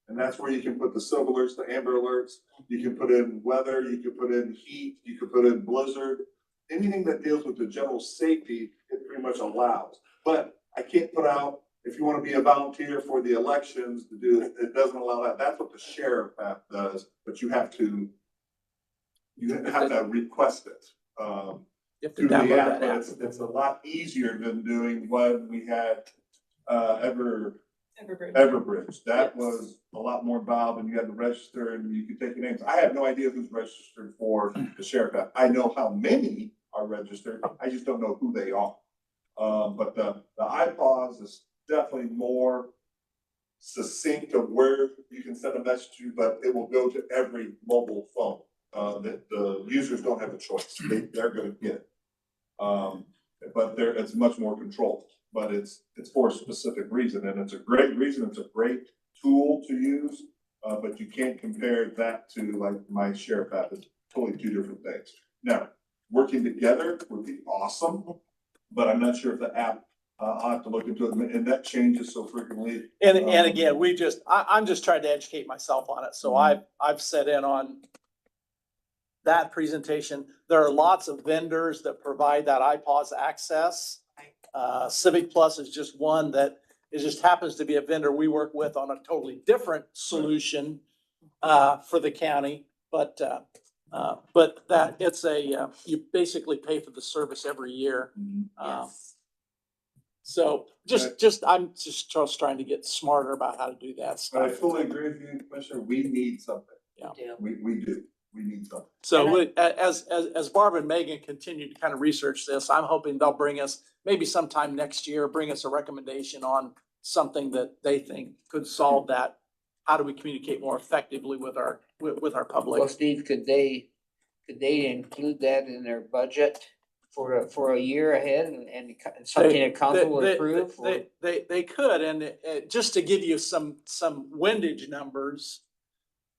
And that's where you can put the silver alerts, the amber alerts, you can put in weather, you can put in heat, you can put in blizzard. Anything that deals with the general safety, it pretty much allows. But I can't put out, if you wanna be a volunteer for the elections to do it, it doesn't allow that. That's what the sheriff app does, but you have to request it. You have to Through the download app, that but app. it's a lot easier than doing when we had, Everbridge. That was a lot more involved and you had to register and you could take your names. I have no idea who's registered for the sheriff app. I know how many are registered. I just don't know who they are. But the iPods is definitely more succinct of where you can send a message to, but it will go to every mobile phone. The users don't have a choice. They're gonna get it. But it's much more controlled, but it's for a specific reason, and it's a great reason, it's a great tool to use. But you can't compare that to like my sheriff app, it's totally 2 different things. Now, working together would be awesome, but I'm not sure if the app, I'll have to look into it, and that changes so frequently. And again, I'm just trying to educate myself on it. So I've set in on that presentation. There are lots of vendors that provide that iPOS access. Civic Plus is just one that it just happens to be a vendor we work with on a totally different solution for the county. But that it's you basically pay for the service every year. Yes. So I'm just trying to get smarter about how to do that But I stuff. fully agree with you, Commissioner, we need something. Yeah. We do. We do, we need something. So as Barb and Megan continue to kind of research this, I'm hoping they'll bring us, maybe sometime next year, bring us a recommendation on something that they think could solve that. How do we communicate more effectively with our public? Well, Steve, could they include that in their budget for a year ahead and something that council would approve? or- They could, and just to give you some windage numbers,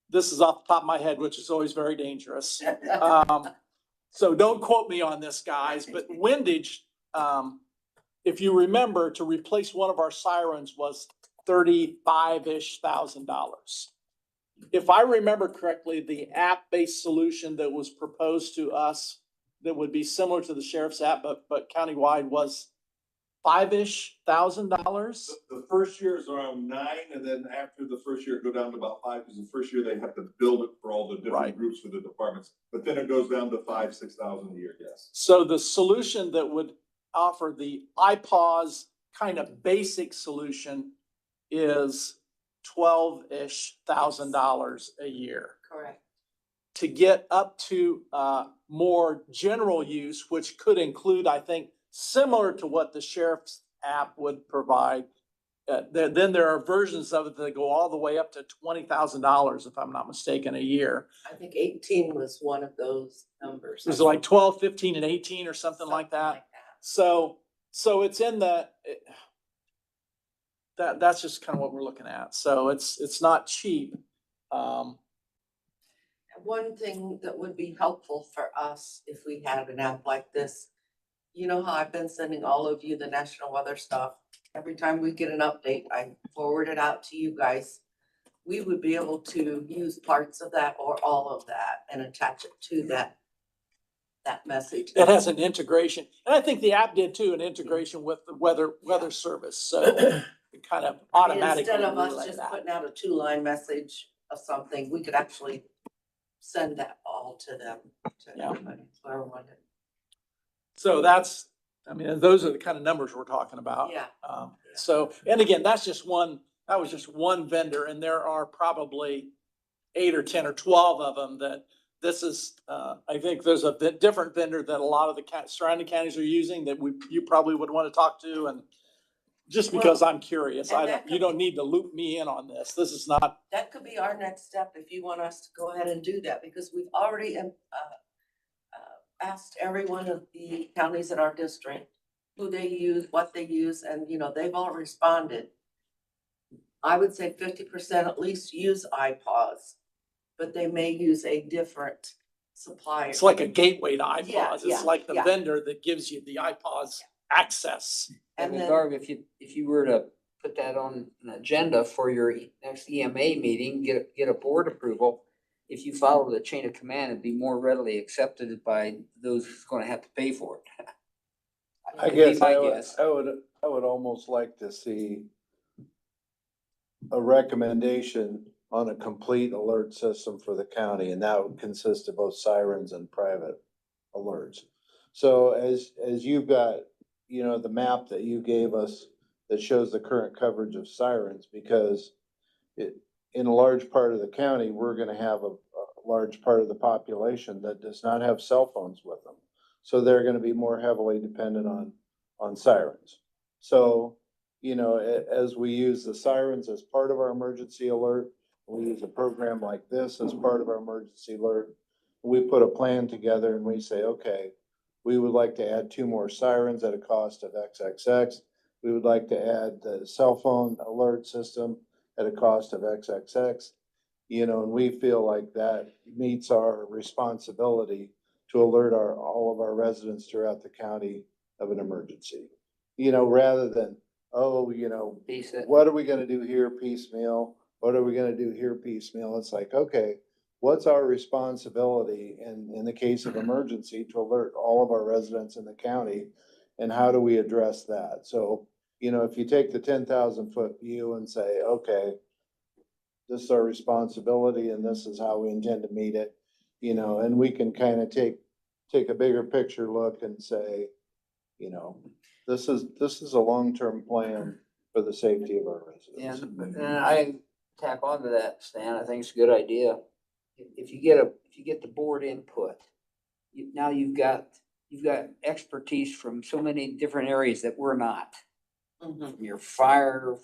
this is off the top of my head, which is always very dangerous. So don't quote me on this, guys, but windage, if you remember, to replace one of our sirens was $35,000-ish. If I remember correctly, the app-based solution that was proposed to us that would be similar to the sheriff's app, but countywide was $5,000. The first year is around 9, and then after the first year, go down to about 5, because the first year they have to build it for all the different Right. groups for the departments. But then it goes down to 5,000-6,000 a year, yes. So the solution that would offer the iPause kind of basic solution is $12-ish thousand a year. Correct. To get up to more general use, which could include, I think, similar to what the sheriff's app would provide. Then there are versions of it that go all the way up to $20,000, if I'm not mistaken, a year. I think 18 was one of those numbers. Is it like 12, 15, and 18 or something like that? So it's in that's just kind of what we're looking at. So it's not cheap. One thing that would be helpful for us if we had an app like this, you know how I've been sending all of you the national weather stuff? Every time we get an update, I forward it out to you guys. We would be able to use parts of that or all of that and attach it to that message. It has an integration, and I think the app did too, an integration with the weather service, so it kind of automatically Instead of us relay just that. putting out a 2-line message of something, we could actually send that all to them, to Yeah. everybody, to everyone. So those are the kind of numbers we're talking about. Yeah. So, and again, that was just one vendor, and there are probably 8 or 10 or 12 of them that this is, I think there's a bit different vendor that a lot of the surrounding counties are using that you probably would want to talk to, and just because I'm curious, and that you don't need to loop me in on this. This is not, That could be our next step if you want us to go ahead and do that, because we've already asked every one of the counties in our district who they use, what they use, and they've all responded. I would say 50% at least use iPause, but they may use a different supplier. it's like a gateway to iPause. Yeah, It's like the yeah. vendor that gives you the iPause access. And And then- Garb, if you were to put that on an agenda for your next EMA meeting, get a board approval. If you follow the chain of command, it'd be more readily accepted by those who's gonna have to pay for it. I Would be guess my I would, guess. I would almost like to see a recommendation on a complete alert system for the county, and that would consist of both sirens and private alerts. So as you've got, the map that you gave us that shows the current coverage of sirens, because in a large part of the county, we're gonna have a large part of the population that does not have cell phones with them. So they're gonna be more heavily dependent on sirens. So, as we use the sirens as part of our emergency alert, we use a program like this as part of our emergency alert. We put a plan together and we say, okay, we would like to add 2 more sirens at a cost of XXX. We would like to add the cell phone alert system at a cost of XXX. And we feel like that meets our responsibility to alert all of our residents throughout the county of an emergency. Rather than, Piece it. what are we gonna do here piecemeal? What are we gonna do here piecemeal? It's like, okay, what's our responsibility in the case of emergency to alert all of our residents in the county? And how do we address that? So, if you take the 10,000-foot view and say, okay, this is our responsibility and this is how we intend to meet it, and we can kind of take a bigger picture look and say, this is a long-term plan for the safety of our residents. And I tack onto that, Stan, I think it's a good idea. If you get the board input, now you've got expertise from so many different areas that we're not. Mhm. From your fire,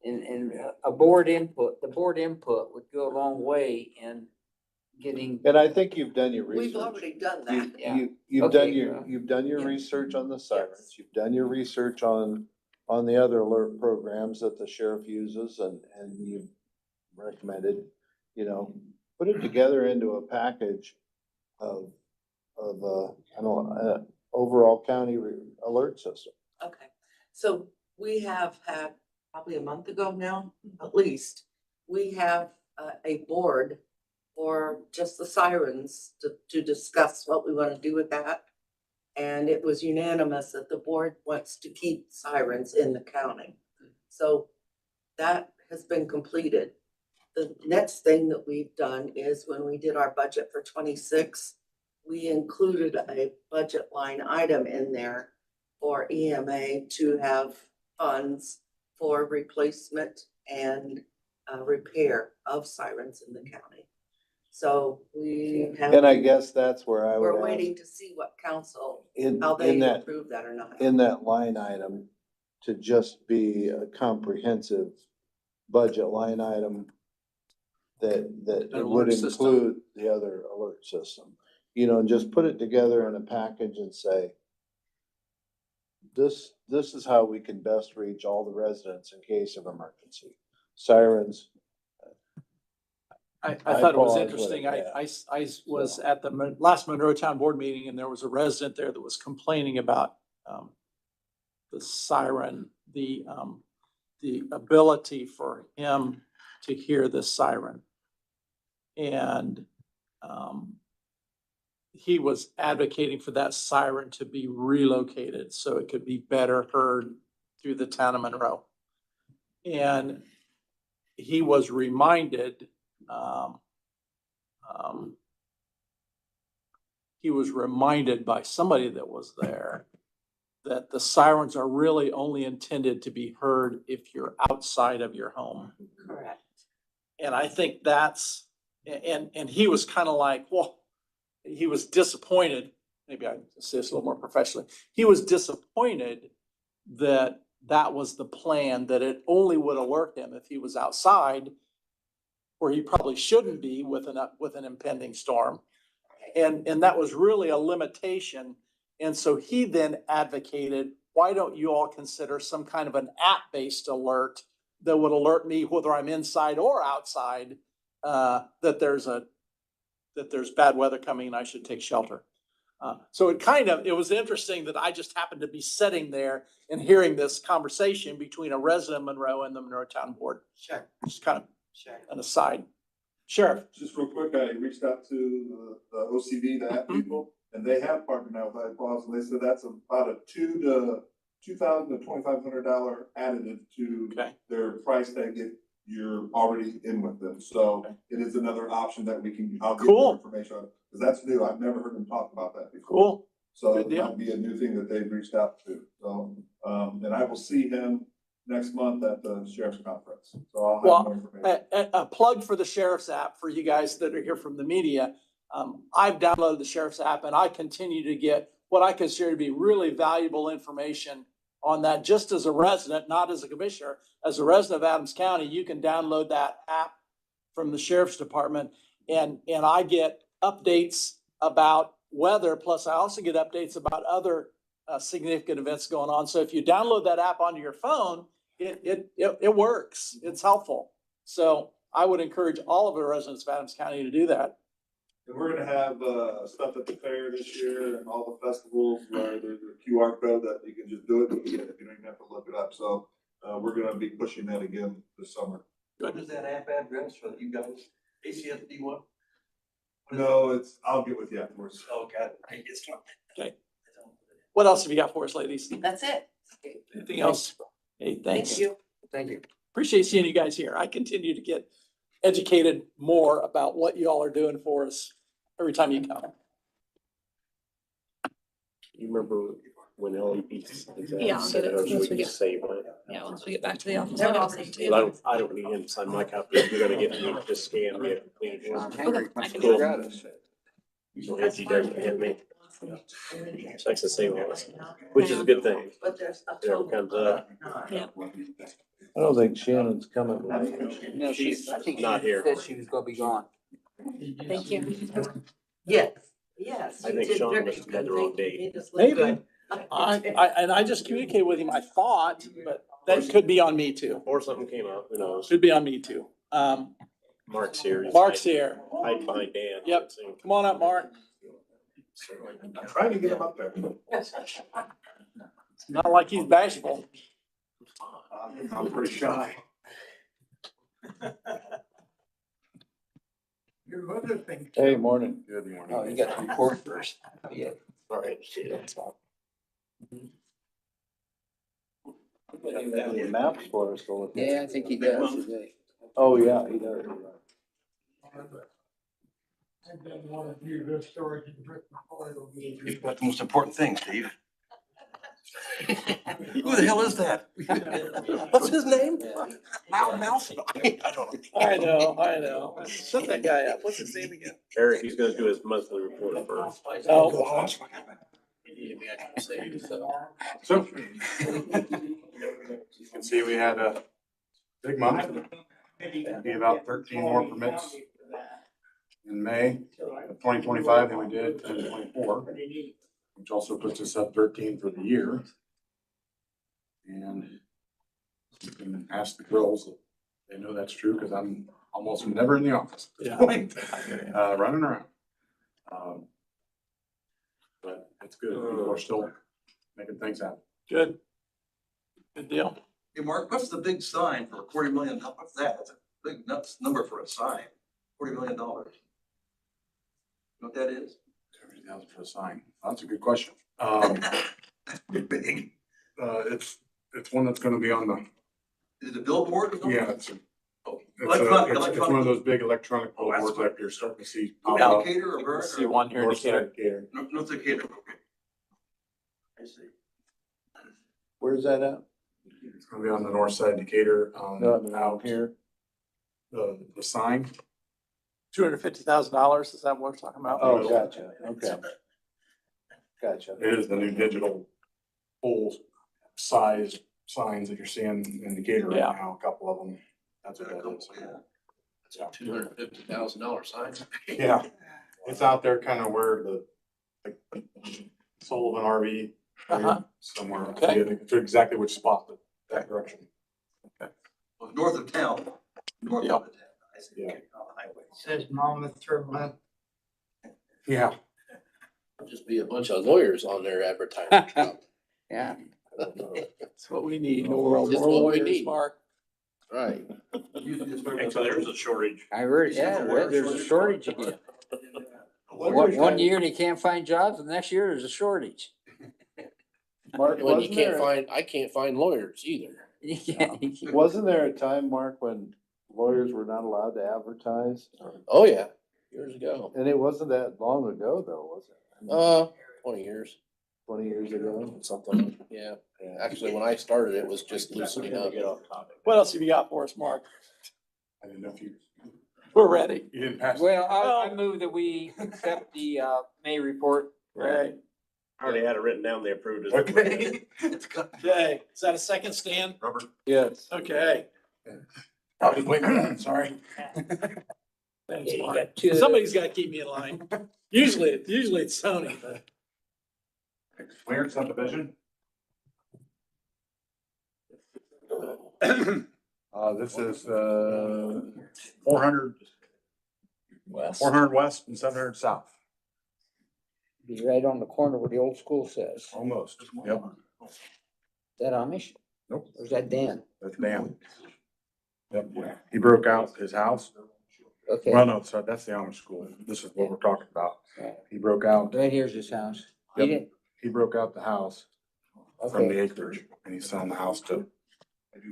and the board input would go a long way in getting. And I think you've done your We've research. already done that. Yeah. You've Okay, done your yeah. research on the sirens, Yes. you've done your research on the other alert programs that the sheriff uses and you've recommended, put it together into a package of overall county alert system. Okay, so we have had probably a month ago now, at least, we have a board for just the sirens to discuss what we want to do with that. And it was unanimous that the board wants to keep sirens in the county. So that has been completed. The next thing that we've done is when we did our budget for 26, we included a budget line item in there for EMA to have funds for replacement and repair of sirens in the county. So we have. And I guess that's where I would We're ask, waiting to see what council, in, how they in that, approve that or not. in that line item, to just be a comprehensive budget line item that An it would alert system. include the other alert system. You know, and just put it together in a package and say, this is how we can best reach all the residents in case of emergency. Sirens. I thought it was pause with interesting. it, I was at the last Monroe Town Board meeting and there was a resident there that was complaining about the siren, the ability for him to hear the siren. And he was advocating for that siren to be relocated so it could be better heard through the town of Monroe. And he was reminded by somebody that was there that the sirens are really only intended to be heard if you're outside of your home. Correct. And I think that's, and he was kind of like, well, he was disappointed. Maybe I say this a little more professionally. He was disappointed that that was the plan, that it only would alert him if he was outside, where he probably shouldn't be with an impending storm. And that was really a limitation. And so he then advocated, why don't you all consider some kind of an app-based alert that would alert me whether I'm inside or outside, that there's bad weather coming and I should take shelter. So it was interesting that I just happened to be sitting there and hearing this conversation between a resident of Monroe and the Monroe Town Board. Sure. Just kind of Sure. an aside. Sheriff. Just real quick, I reached out to the OCD, the app people, and they have partnered now with iPaws, and they said that's about a $2,000 to $2,500 additive to Okay. their price tag if you're already in with them. So it is another option that we can, I'll get Cool. more information on, because that's new. I've never heard them talk about that before. Cool. So Good it deal. might be a new thing that they've reached out to. So, and I will see him next month at the sheriff's conference. So I'll have Well, more information. a plug for the Sheriff's app for you guys that are here from the media. I've downloaded the Sheriff's app and I continue to get what I consider to be really valuable information on that, just as a resident, not as a commissioner. As a resident of Adams County, you can download that app from the Sheriff's Department and I get updates about weather. Plus I also get updates about other significant events going on. So if you download that app onto your phone, it works. It's helpful. So I would encourage all of the residents of Adams County to do that. And we're gonna have, stuff at the fair this year and all the festivals where there's a QR code that you can just do it. You don't even have to look it up. So, we're gonna be pushing that again this summer. What is that app address for you guys? ACSD one? No, I'll get with you afterwards. Oh, God, it's not. Okay. What else have you got for us, ladies? That's it. Anything else? Hey, thanks. Thank you. Thank you. Appreciate seeing you guys here. I continue to get educated more about what you all are doing for us every time you come. You remember when LEP Yeah, I'll said get it it, once we we can get- save it? Yeah, once we get back to the office. They're I'll get awesome. it to you. But I don't need him to sign my copy. You're gonna get me, just scan me a complete one. Henry, I can do it. So if he doesn't hit me, so I can save all this, which is a good thing. But there's a Whatever comes up. Yeah. I don't think Shannon's coming. No, I think Not she here. said she was gonna be gone. Thank you. Yes, yes. I you think did Sean very must have good. had the wrong Thank you. date. You just look Maybe. good. I just communicated with him, I thought, but that could be on me too. Or something came up, who knows? Should be on me too. Mark's here. Mark's here. Hide behind Dan. Yep. Come on up, Mark. I'm trying to get him up there. It's not like he's bashful. I'm pretty shy. Your other thing. Hey, morning. Good morning. Oh, you got to report first. Yeah. All right, see, that's all. Any maps for us to look at? Yeah, I think he does today. Oh, yeah, he does. I've been wanting to do this storage in Britain. You've got the most important thing, Steve. Who the hell is that? What's his name? Mouse? I don't know. I know. Shut that guy up. What's his name again? Eric, he's gonna do his monthly report first. Oh, So, you can see we had a big month, be about 13 more permits in May of 2025 than we did in 24, which also puts us up 13 for the year. And you can ask the girls, if they know that's true, because I'm almost never in the office at this point, running around. But it's good, people are still making things happen. good. Good deal. Hey, Mark, what's the big sign for $40 million? What's that? That's a big nuts number for a sign. $40 million. You know what that is? 30,000 for a sign. That's a good question. Big. It's one that's gonna be on the, Is it a billboard or something? yeah, it's Oh, a, electronic, it's one of electronic. those big electronic Oh, that's billboards what- like you're starting to see. pop up. Decatur or Vern? See one here in North side Decatur. Decatur. No, Decatur. Okay. I see. Where's that at? It's gonna be on the north side Decatur, No, out here. the sign. $250,000, is that what we're talking about? Oh, gotcha. Okay. Gotcha. It is the new digital full size signs that you're seeing in Decatur right Yeah. now, a couple of them. That's what that is. It's a $250,000 sign. Yeah, it's out there kind of where the like, Sullivan RV Uh-huh. somewhere. I Okay. forget exactly which spot, but that direction. Well, north of town. North Yep. of the town. I see. Yeah. Okay, on the highway. Says Monmouth Turbine. Yeah. Just be a bunch of lawyers on their advertising. Yeah. That's what we need in the world. Just More what we lawyers, need. Mark. Right. And so there's a shortage. I heard, yeah, there's a shortage again. One year they can't find jobs, the next year there's a shortage. Mark, When you can't find, I can't find lawyers either. wasn't there a time, Mark, when lawyers were not allowed to advertise? Oh, yeah, years ago. And it wasn't that long ago, though, was it? 20 years, 20 years ago? something, yeah. Actually, when I started, it was just loosening up. Get off topic. What else have you got for us, Mark? I didn't know if you, We're ready. you didn't pass. Well, I move that we accept the, May report. Right. I already had it written down, they approved it. Okay. Okay, is that a second, Stan? Robert. Yes. Okay. I was waiting for that, sorry. Thanks, Yeah, you Mark. got two. Somebody's gotta keep me in line. Usually it's Tony, but. Clear subdivision. This is, 400 West. 400 west and 700 south, Be right on the corner where the old school says. Is almost. Yep, that Amish? Nope. Or is that Dan? that's Dan. Yep, he broke out his house. Okay, Well, no, sorry, that's the Amish school. This is what we're talking about. He broke out, right here's his house. He Yep. didn't, he broke out the house from the okay, acreage and he's selling the house to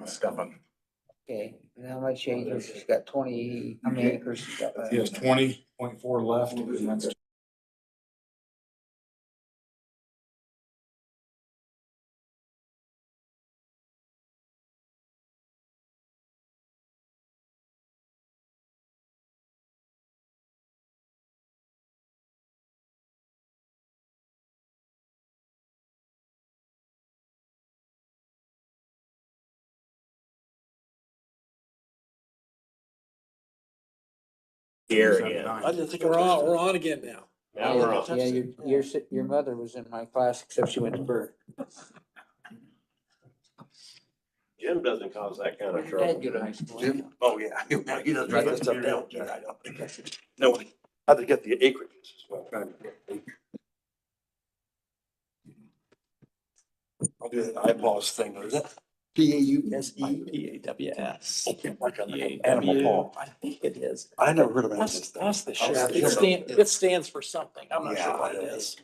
Stefan. okay. And how much acres? He's got 20, how many acres? He's got? He has 20.4 left and that's Here again. I didn't think we're on again now. Now we're on. Yeah, your mother was in my class, except she went to Burr. Jim doesn't cause that kind of Dad trouble. go to high school. Jim? Oh, yeah. He doesn't write that stuff down. I don't think I should. No, I had to get the acreages as well. I'll do that eyeballs thing, is it? P-A-U-S-E, P-A-W-S. P-A-W, I think it is. I never heard of That's the sheriff. It stands for something. I'm not sure what it is.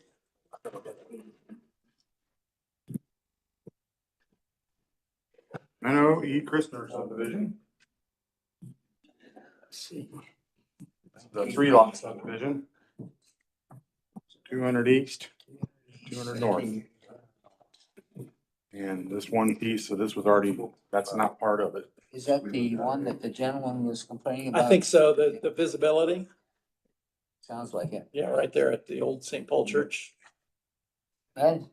Menno E. Christner subdivision. Let's see. The 3 lot subdivision. 200 east, 200 north. And this one piece, so this was already, that's not part of it. Is that the one that the gentleman was complaining about? I think so. The visibility, Sounds like it. yeah, right there at the old St. Paul Church. And,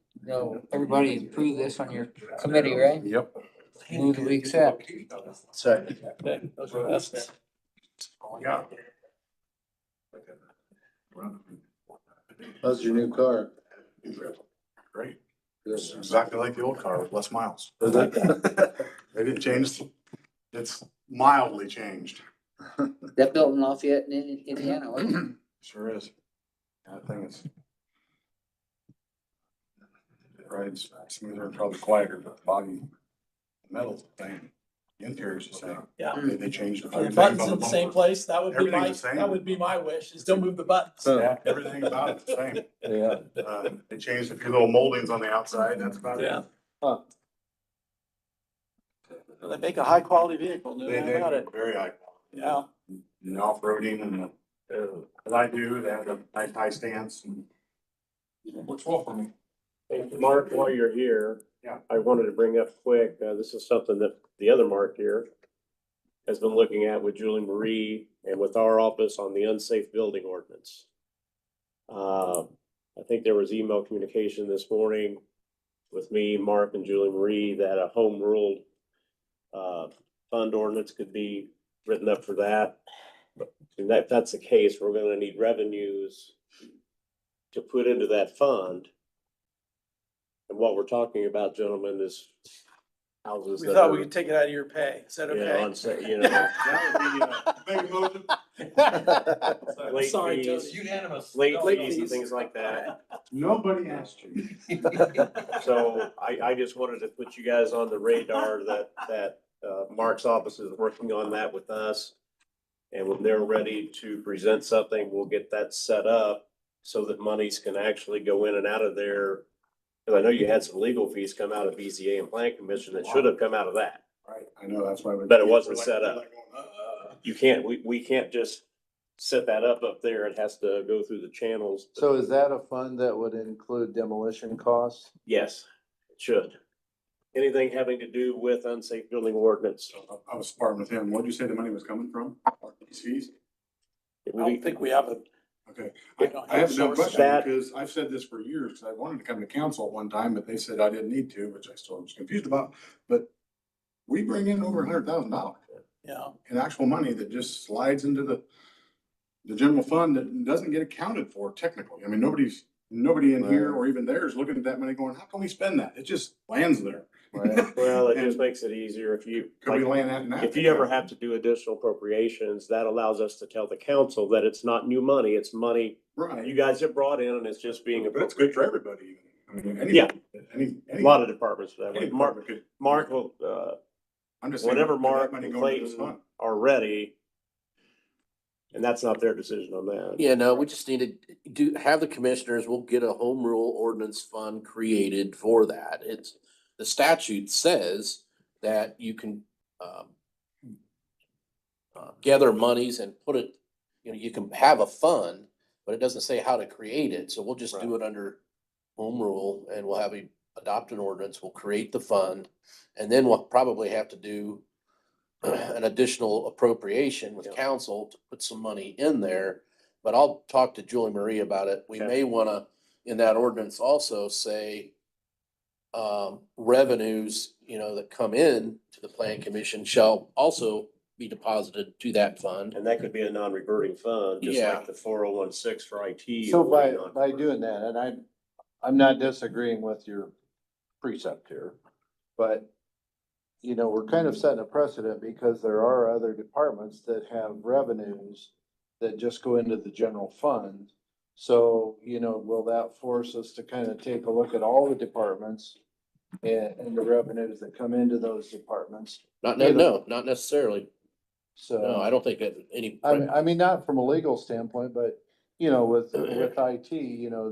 everybody approve this on your committee, right? Yep. Move that we accept. Second. Okay, those are us. Yeah. How's your new car? Great. It's exactly like the old car with less miles. Is it? They didn't change, it's mildly changed. That built in Lafayette in Indiana, wasn't it? Sure is. That thing is. It rides smoother and probably quieter, but the body, the metal's the same. The interior's the same. Yeah. They changed a few The things buttons on the in the same bumper. place. That would be my, Everything's the same. that would be my wish, is don't move the buttons. Yeah, everything about it's the same. Yeah. They changed a few little moldings on the outside, that's about it. Yeah. Huh. They make a high quality vehicle, no They doubt about it. very high. Yeah. And off-roading and, as I do, they have a nice high stance and works well for me. Hey, Mark, while you're here. Yeah. I wanted to bring up quick, this is something that the other Mark here has been looking at with Julie Marie and with our office on the unsafe building ordinance. I think there was email communication this morning with me, Mark, and Julie Marie that a home ruled fund ordinance could be written up for that. And if that's the case, we're gonna need revenues to put into that fund. And what we're talking about, gentlemen, is houses We that thought are, we could take it out of your pay. Is that you know, okay? unsafe, you know, That would be, make a motion. late Sorry, fees, Jody. Unanimous. late Late fees and fees. things like that. Nobody asked you. So I just wanted to put you guys on the radar that Mark's office is working on that with us. And when they're ready to present something, we'll get that set up so that monies can actually go in and out of there. Cause I know you had some legal fees come out of BZA and Plan Commission that should have come out of that. Right, I know, that's why. But it wasn't set up. You can't, we can't just set that up there. It has to go through the channels. So is that a fund that would include demolition costs? Yes, it should. Anything having to do with unsafe building ordinance. I was sparring with him. What'd you say the money was coming from? These fees? I don't think we have a, Okay. I don't I have a dumb source question that. because I've said this for years, because I wanted to come to council at one time, but they said I didn't need to, which I still was confused about. But we bring in over $100,000 yeah. in actual money that just slides into the general fund that doesn't get accounted for technically. I mean, nobody in here or even there is looking at that money going, how can we spend that? It just lands there. Right. Well, it just makes it easier if you, Could we like, land that in that? if you ever have to do additional appropriations, that allows us to tell the council that it's not new money, it's money you Right. guys have brought in and it's just being, But it's good for everybody. I mean, Yeah. any. a lot of departments for that. Any way. Mark, department could. Mark will, I'm just saying, whenever could that Mark money and go into this Clayton fund? are ready, and that's not their decision on that. Yeah, no, we just need to have the commissioners, we'll get a home rule ordinance fund created for that. It's, the statute says that you can, gather monies and put it, you know, you can have a fund, but it doesn't say how to create it. So we'll just do it under home rule and we'll have adopt an ordinance, we'll create the fund. And then we'll probably have to do an additional appropriation with council to put some money in there. But I'll talk to Julie Marie about it. We Okay. may wanna, in that ordinance also say, revenues, you know, that come in to the plan commission shall also be deposited to that fund. And that could be a non-reverting fund, just Yeah. like the 4016 for IT. So will be by doing that, and I'm not disagreeing with your precept here, but you know, we're kind of setting a precedent because there are other departments that have revenues that just go into the general fund. So, you know, will that force us to kind of take a look at all the departments and the revenues that come into those departments. Not, Yeah, no, not necessarily. So. No, I don't think that any. I mean, not from a legal standpoint, but, you know, with IT, you know,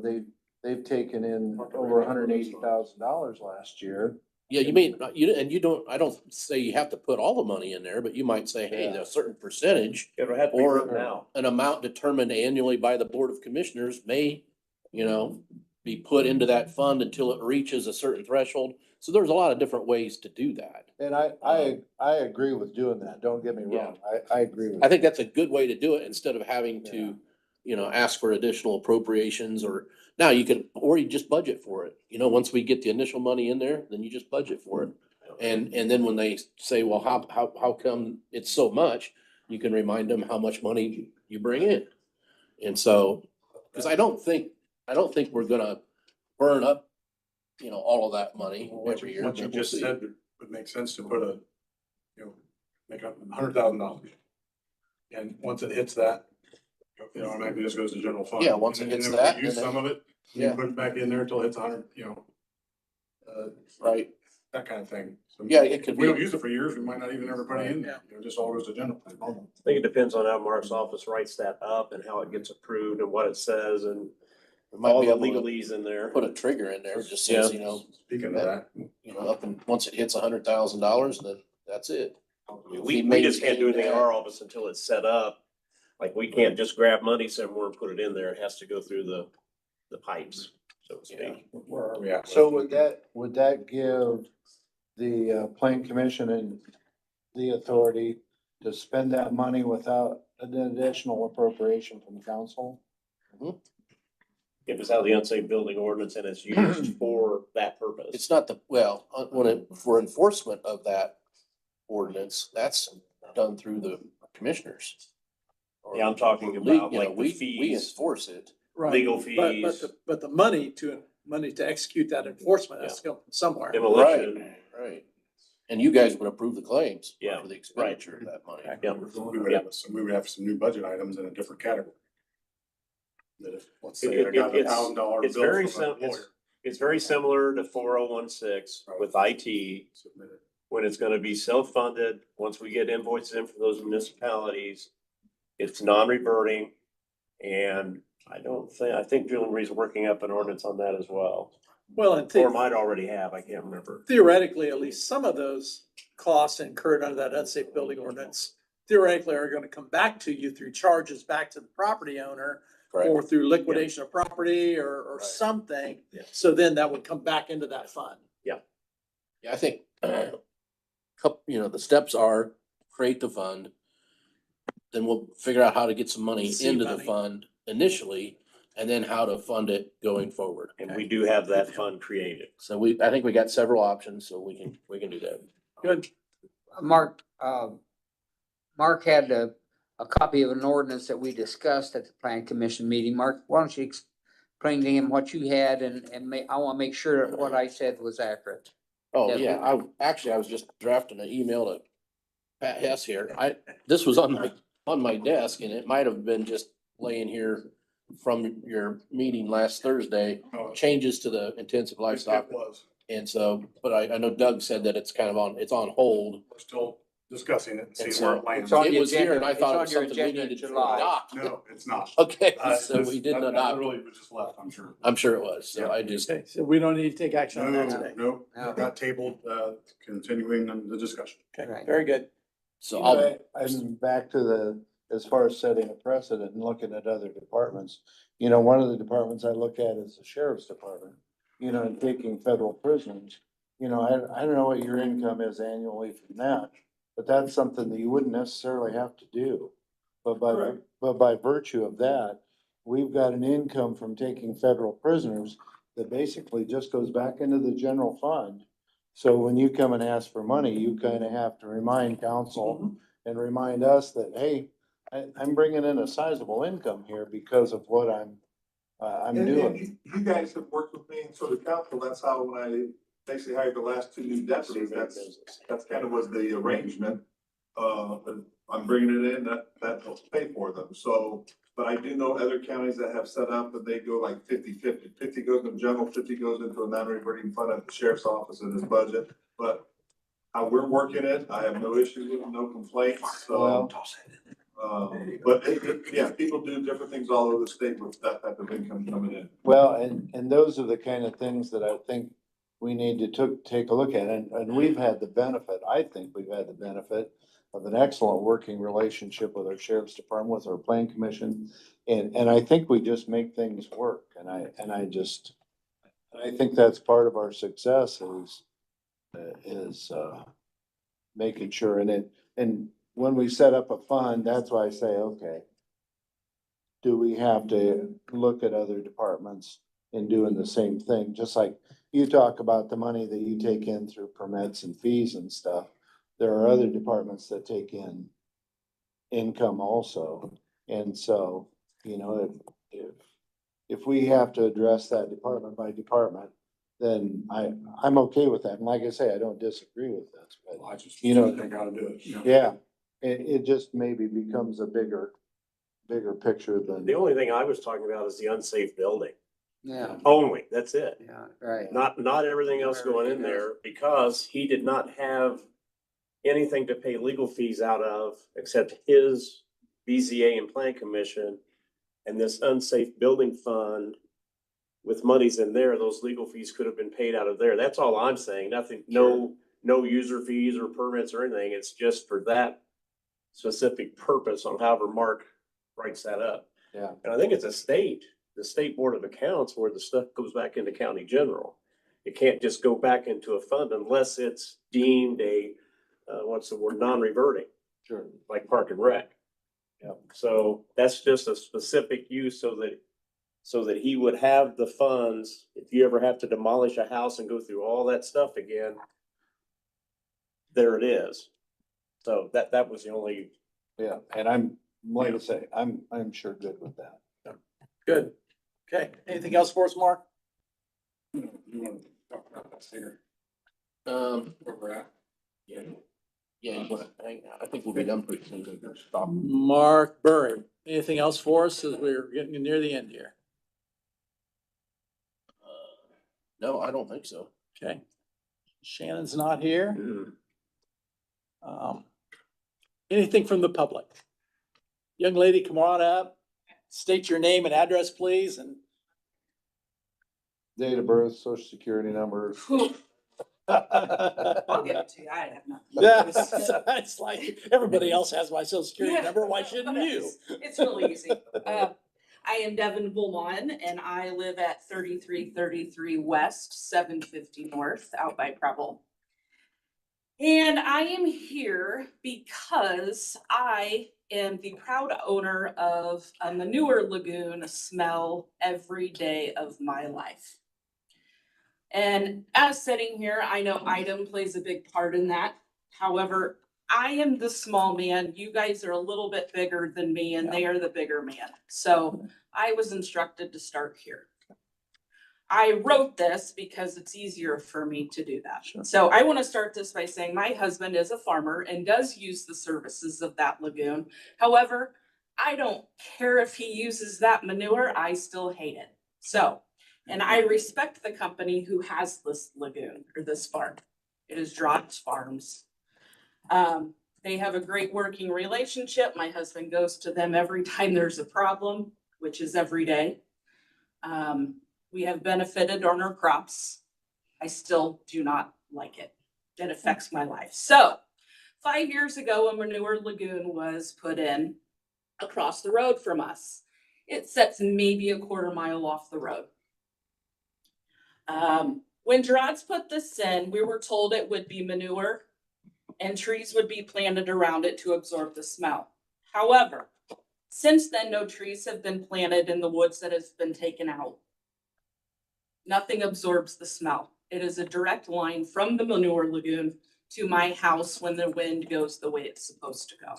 they've taken in over $180,000 last year. Yeah, you mean, you don't, I don't say you have to put all the money in there, but you might say, hey, a certain percentage It'll have to be or written out. an amount determined annually by the Board of Commissioners may, you know, be put into that fund until it reaches a certain threshold. So there's a lot of different ways to do that. And I agree with doing that. Don't get me wrong. I agree with. I think that's a good way to do it instead of having to, you know, ask for additional appropriations or now you can, or you just budget for it. You know, once we get the initial money in there, then you just budget for it. And then when they say, well, how come it's so much? You can remind them how much money you bring in. And so, cause I don't think we're gonna burn up, you know, all of that money every year. What you but we'll just see. said would make sense to put make up $100,000. And once it hits that, you know, automatically just goes to general fund. Yeah, once it And then- hits and then that, we Use then some of it, yeah. you put it back in there until it hits 100, you know. Right. That kind of thing. So Yeah, it could if we don't be. use it for years, we might not even ever put it in there, you know, just all goes to general. fund. I think it depends on how Mark's office writes that up and how it gets approved and what it says and We might all be the able to legalese in there. put a trigger in there, just says, Yeah. you know, Speaking of that, you know, up and once it hits $100,000, then that's it. We just can't do anything in our office until it's set up. Like, we can't just grab money somewhere and put it in there. It has to go through the pipes, so to speak. where are we at? So would that give the Plan Commission and the authority to spend that money without an additional appropriation from council? If it's out of the unsafe building ordinance and it's used for that purpose. It's not the, well, for enforcement of that ordinance, that's done through the commissioners. Or Yeah, I'm talking you about know, like the we fees, enforce it. Right. legal But fees, but the money to execute that enforcement has to come from somewhere. demolition. Right. And you guys would approve the claims Yeah, for the expenditure of that money. Yeah. We would have some new budget items in a different category. That if, let's say It- I got it's- $1,000 bill it's very from a sim- lawyer. It's very similar to 4016 with IT. Submitted. When it's gonna be self-funded, once we get invoices in for those municipalities, it's non-reverting. And I think Julie Marie's working up an ordinance on that as well. Well, and Or might already have, I can't remember. theoretically, at least some of those costs incurred under that unsafe building ordinance theoretically are gonna come back to you through charges back to the property owner Correct. or through liquidation of property or Right. something. Yeah. So then that would come back into that fund. Yeah, I think, you know, the steps are create the fund. Then we'll figure out how to get some money Seed into the money. fund initially, and then how to fund it going forward. And we do have that fund created. So I think we got several options, so we can do that. Good. Mark, Mark had a copy of an ordinance that we discussed at the plan commission meeting. Mark, why don't you explain to him what you had and I want to make sure that what I said was accurate. Oh, Yeah, yeah, I was just drafting an email to Pat Hess here. This was on my desk and it might have been just laying here from your meeting last Thursday, Oh, changes to the intensive livestock. It was. And so, but I know Doug said that it's kind of it's on hold. We're still discussing it and And seeing where so it lands. it's on It the was here and I agenda- thought it it's was on your something we agenda in needed to July. adopt. No, it's not. Okay, This- so we didn't that adopt. Really, was just left, I'm sure. I'm sure it was. So I just, Okay, so we don't need to take action on that No, today. no, No. got tabled, continuing the discussion. Okay, Right. very good. so I'll, I'm back to as far as setting a precedent and looking at other departments. You know, one of the departments I look at is the sheriff's department, you know, and taking federal prisoners. You know, I don't know what your income is annually from that, but that's something that you wouldn't necessarily have to do. But by virtue of that, we've got an income from taking federal prisoners that basically just goes back into the general fund. So when you come and ask for money, you kind of have to remind council and remind us that, hey, I'm bringing in a sizable income here because of what I'm And doing. you guys have worked with me, and so the council, that's how when I basically hired the last two new deputies, that's kind of was the arrangement. I'm bringing it in, that helps pay for them, so, But I do know other counties that have set up that they go like 50-50. 50 goes in general, 50 goes into a non-reverting fund at the sheriff's office in his budget. But how we're working it, I have no issues with it, no complaints, so. But yeah, people do different things all over the state with that type of income coming in. Well, and those are the kind of things that I think we need to take a look at, and we've had the benefit, I think we've had the benefit of an excellent working relationship with our sheriff's department, with our plan commission, and I think we just make things work, and I think that's part of our success is making sure, and when we set up a fund, that's why I say, okay, do we have to look at other departments in doing the same thing? Just like you talk about the money that you take in through permits and fees and stuff. There are other departments that take in income also. And so, you know, if we have to address that department by department, then I'm okay with that. And like I say, I don't disagree with this, but I just, you know, they gotta do it. yeah, it just maybe becomes a bigger picture than. The only thing I was talking about is the unsafe building. Yeah, Only, that's it. yeah, right. Not everything else going in there, because he did not have anything to pay legal fees out of except his BZA and plan commission and this unsafe building fund with monies in there. Those legal fees could have been paid out of there. That's all I'm saying. Nothing, no user fees or permits or anything. It's just for that specific purpose on however Mark writes that up. Yeah. And I think it's the state board of accounts where the stuff goes back into county general. It can't just go back into a fund unless it's deemed a, what's the word, non-reverting, Sure. like Park and Rec. Yeah. So that's just a specific use so that he would have the funds, if you ever have to demolish a house and go through all that stuff again, there it is. So that was the only. Yeah, and I'm, like I say, I'm sure good with that. Good. Okay, anything else for us, Mark? You wanna talk about that here, where we're at? Yeah, you wanna, I think we'll be done pretty soon. Stop. Mark Burry, anything else for us as we're getting near the end here? No, I don't think so. Okay. Shannon's not here. Anything from the public? Young lady, come on up. State your name and address, please, and. Date of birth, social security number. I'll give it to you. I have nothing. Yeah, it's like everybody else has my social security number. Why shouldn't you? It's really easy. I am Devin Beaumont and I live at 3333 West, 750 North, out by Preble. And I am here because I am the proud owner of a manure lagoon smell every day of my life. And as sitting here, I know item plays a big part in that. However, I am the small man. You guys are a little bit bigger than me and they are the bigger man. So I was instructed to start here. I wrote this because it's easier for me to do that. Sure. So I want to start this by saying my husband is a farmer and does use the services of that lagoon. However, I don't care if he uses that manure, I still hate it. So, and I respect the company who has this lagoon or this farm. It is Drops Farms. They have a great working relationship. My husband goes to them every time there's a problem, which is every day. We have benefited on our crops. I still do not like it. It affects my life. So 5 years ago, a manure lagoon was put in across the road from us. It sits maybe a quarter mile off the road. When Gerard's put this in, we were told it would be manure and trees would be planted around it to absorb the smell. However, since then, no trees have been planted in the woods that has been taken out. Nothing absorbs the smell. It is a direct line from the manure lagoon to my house when the wind goes the way it's supposed to go.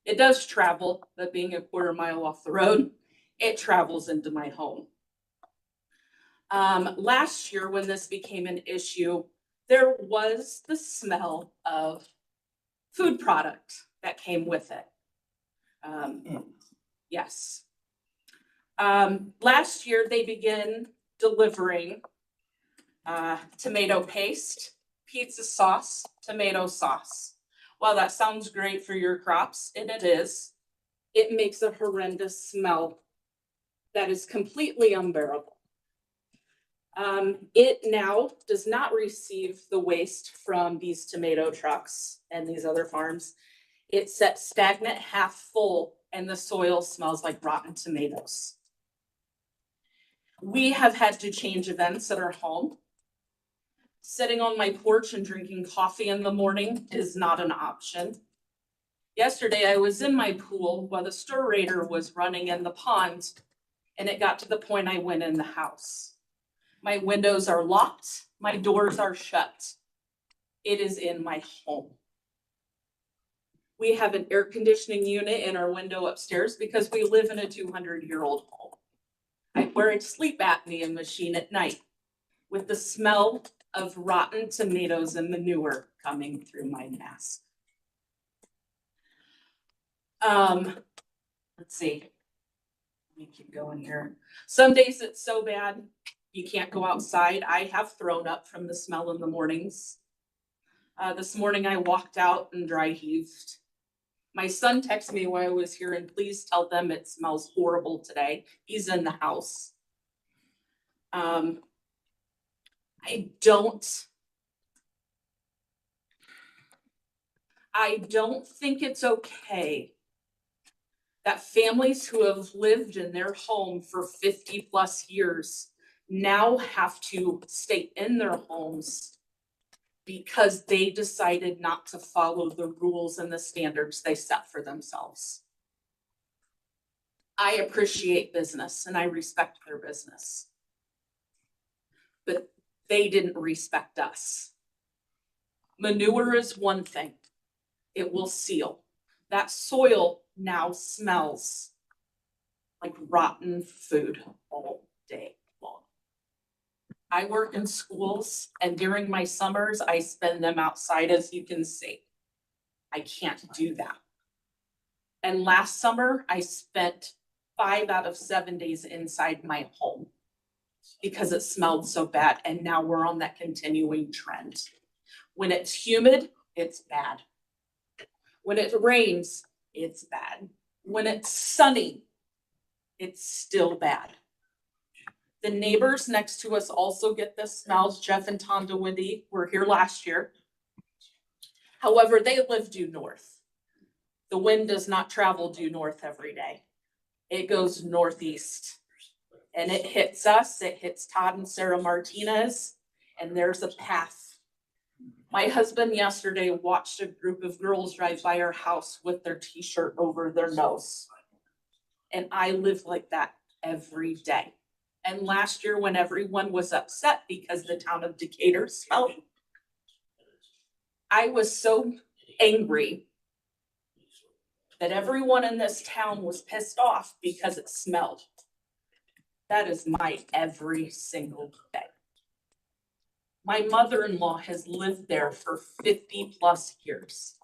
It does travel, but being a quarter mile off the road, it travels into my home. Last year, when this became an issue, there was the smell of food product that came with it. Yes, Last year they began delivering tomato paste, pizza sauce, tomato sauce. While that sounds great for your crops, and it is, it makes a horrendous smell that is completely unbearable. It now does not receive the waste from these tomato trucks and these other farms. It's set stagnant, half full, and the soil smells like rotten tomatoes. We have had to change events at our home. Sitting on my porch and drinking coffee in the morning is not an option. Yesterday, I was in my pool while the storator was running in the pond, and it got to the point I went in the house. My windows are locked, my doors are shut. It is in my home. We have an air conditioning unit in our window upstairs because we live in a 200-year-old home. I wear a sleep apnea machine at night with the smell of rotten tomatoes and manure coming through my mask. Let's see. Let me keep going here. Some days it's so bad you can't go outside. I have thrown up from the smell in the mornings. This morning I walked out and dry heaved. My son texted me while I was here, and please tell them it smells horrible today. He's in the house. I don't think it's okay that families who have lived in their home for 50+ years now have to stay in their homes because they decided not to follow the rules and the standards they set for themselves. I appreciate business and I respect their business, but they didn't respect us. Manure is one thing. It will seal. That soil now smells like rotten food all day long. I work in schools, and during my summers, I spend them outside, as you can see. I can't do that. And last summer, I spent 5 out of 7 days inside my home because it smelled so bad, and now we're on that continuing trend. When it's humid, it's bad. When it rains, it's bad. When it's sunny, it's still bad. The neighbors next to us also get this smell. Jeff and Tonda Wendy were here last year. However, they live due north. The wind does not travel due north every day. It goes northeast. And it hits us, it hits Todd and Sarah Martinez, and there's a path. My husband yesterday watched a group of girls drive by our house with their t-shirt over their nose. And I live like that every day. And last year, when everyone was upset because the town of Decatur smelled, I was so angry that everyone in this town was pissed off because it smelled. That is my every single day. My mother-in-law has lived there for 50+ years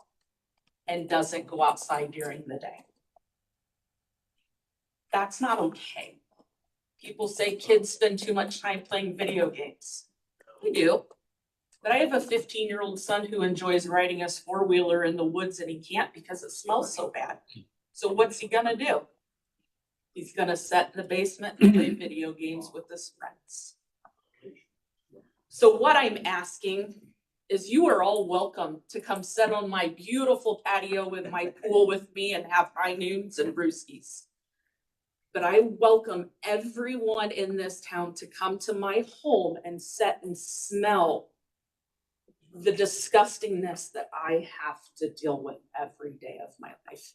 and doesn't go outside during the day. That's not okay. People say kids spend too much time playing video games. We do. But I have a 15-year-old son who enjoys riding his 4-wheeler in the woods, and he can't because it smells so bad. So what's he gonna do? He's gonna sit in the basement and play video games with his friends. So what I'm asking is, you are all welcome to come sit on my beautiful patio with my pool with me and have high noons and brewskis. But I welcome everyone in this town to come to my home and sit and smell the disgustingness that I have to deal with every day of my life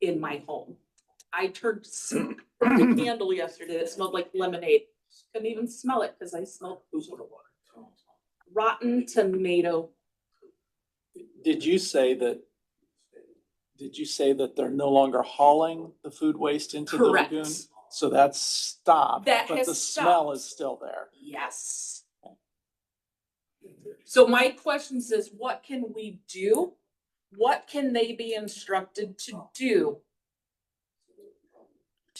in my home. I turned a candle yesterday that smelled like lemonade. Couldn't even smell it because I smelled poop. Rotten tomato. Did you say that they're no longer hauling the food waste into the Correct. lagoon? So that's stopped, That but has the smell stopped. is still there. Yes. So my question is, what can we do? What can they be instructed to do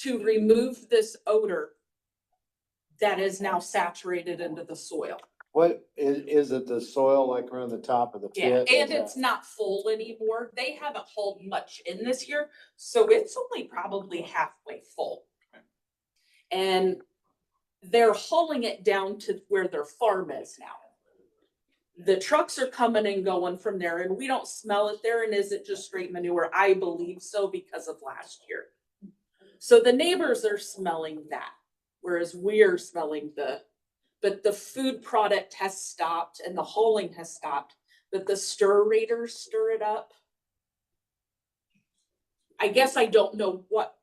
to remove this odor that is now saturated into the soil. What, is it the soil like around the top of the Yeah, pit? and it's not full anymore. They haven't hauled much in this year, so it's only probably halfway full. And they're hauling it down to where their farm is now. The trucks are coming and going from there, and we don't smell it there. And is it just straight manure? I believe so because of last year. So the neighbors are smelling that, whereas we're smelling but the food product has stopped and the hauling has stopped, but the stir-raters stir it up. I guess I don't know what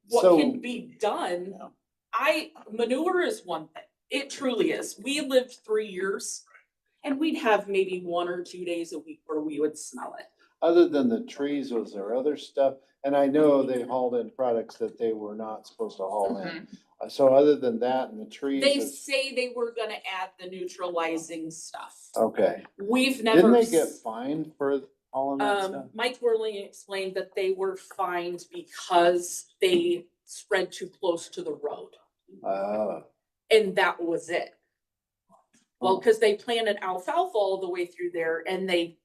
So- can be done. Manure is one thing. It truly is. We lived 3 years and we'd have maybe 1 or 2 days a week where we would smell it. Other than the trees, was there other stuff? And I know they hauled in products that they were not supposed to haul in. So other than that and the trees. They it's- say they were gonna add the neutralizing stuff. Okay. We've never. Didn't they get fined for hauling that stuff? Mike Whirling explained that they were fined because they spread too close to the road. And that was it. Well, cause they planted alfalfa all the way through there and they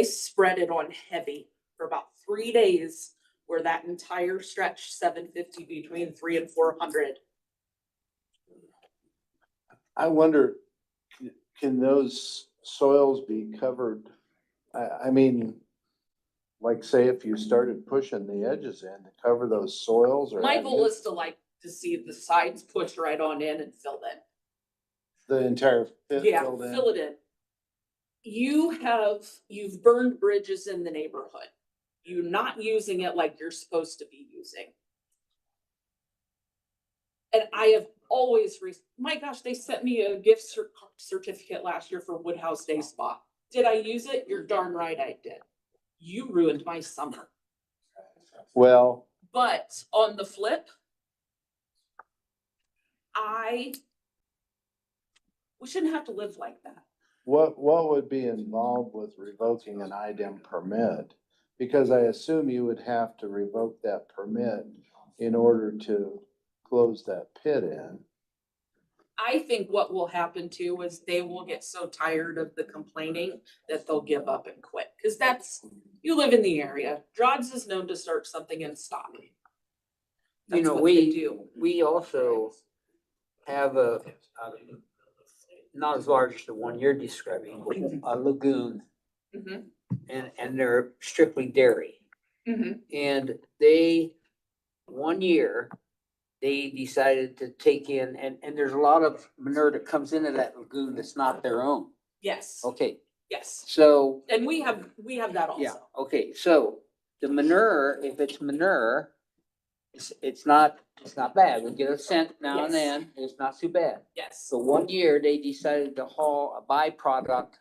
spread it on heavy for about 3 days, where that entire stretch, 750 between 300 and 400. I wonder, can those soils be covered? I mean, like say if you started pushing the edges in to cover those soils or. My goal is to see the sides push right on in and fill in. The entire pit Yeah, filled in? fill it in. You've burned bridges in the neighborhood. You're not using it like you're supposed to be using. And I have always, my gosh, they sent me a gift certificate last year for Woodhouse Day Spa. Did I use it? You're darn right I did. You ruined my summer. Well, But on the flip, we shouldn't have to live like that. what would be involved with revoking an IDEM permit? Because I assume you would have to revoke that permit in order to close that pit in. I think what will happen too is they will get so tired of the complaining that they'll give up and quit. Cause you live in the area. Drodge is known to start something and stop. You That's know, what they do. we also have not as large as the one you're describing, a lagoon, Mhm, and they're strictly dairy. mhm. And one year, they decided to take in, and there's a lot of manure that comes into that lagoon that's not their own. Yes, Okay, yes. so, And we have that yeah, also. okay, so the manure, if it's manure, it's not bad. We get a scent now and Yes. then, it's not too bad. Yes. So one year, they decided to haul a byproduct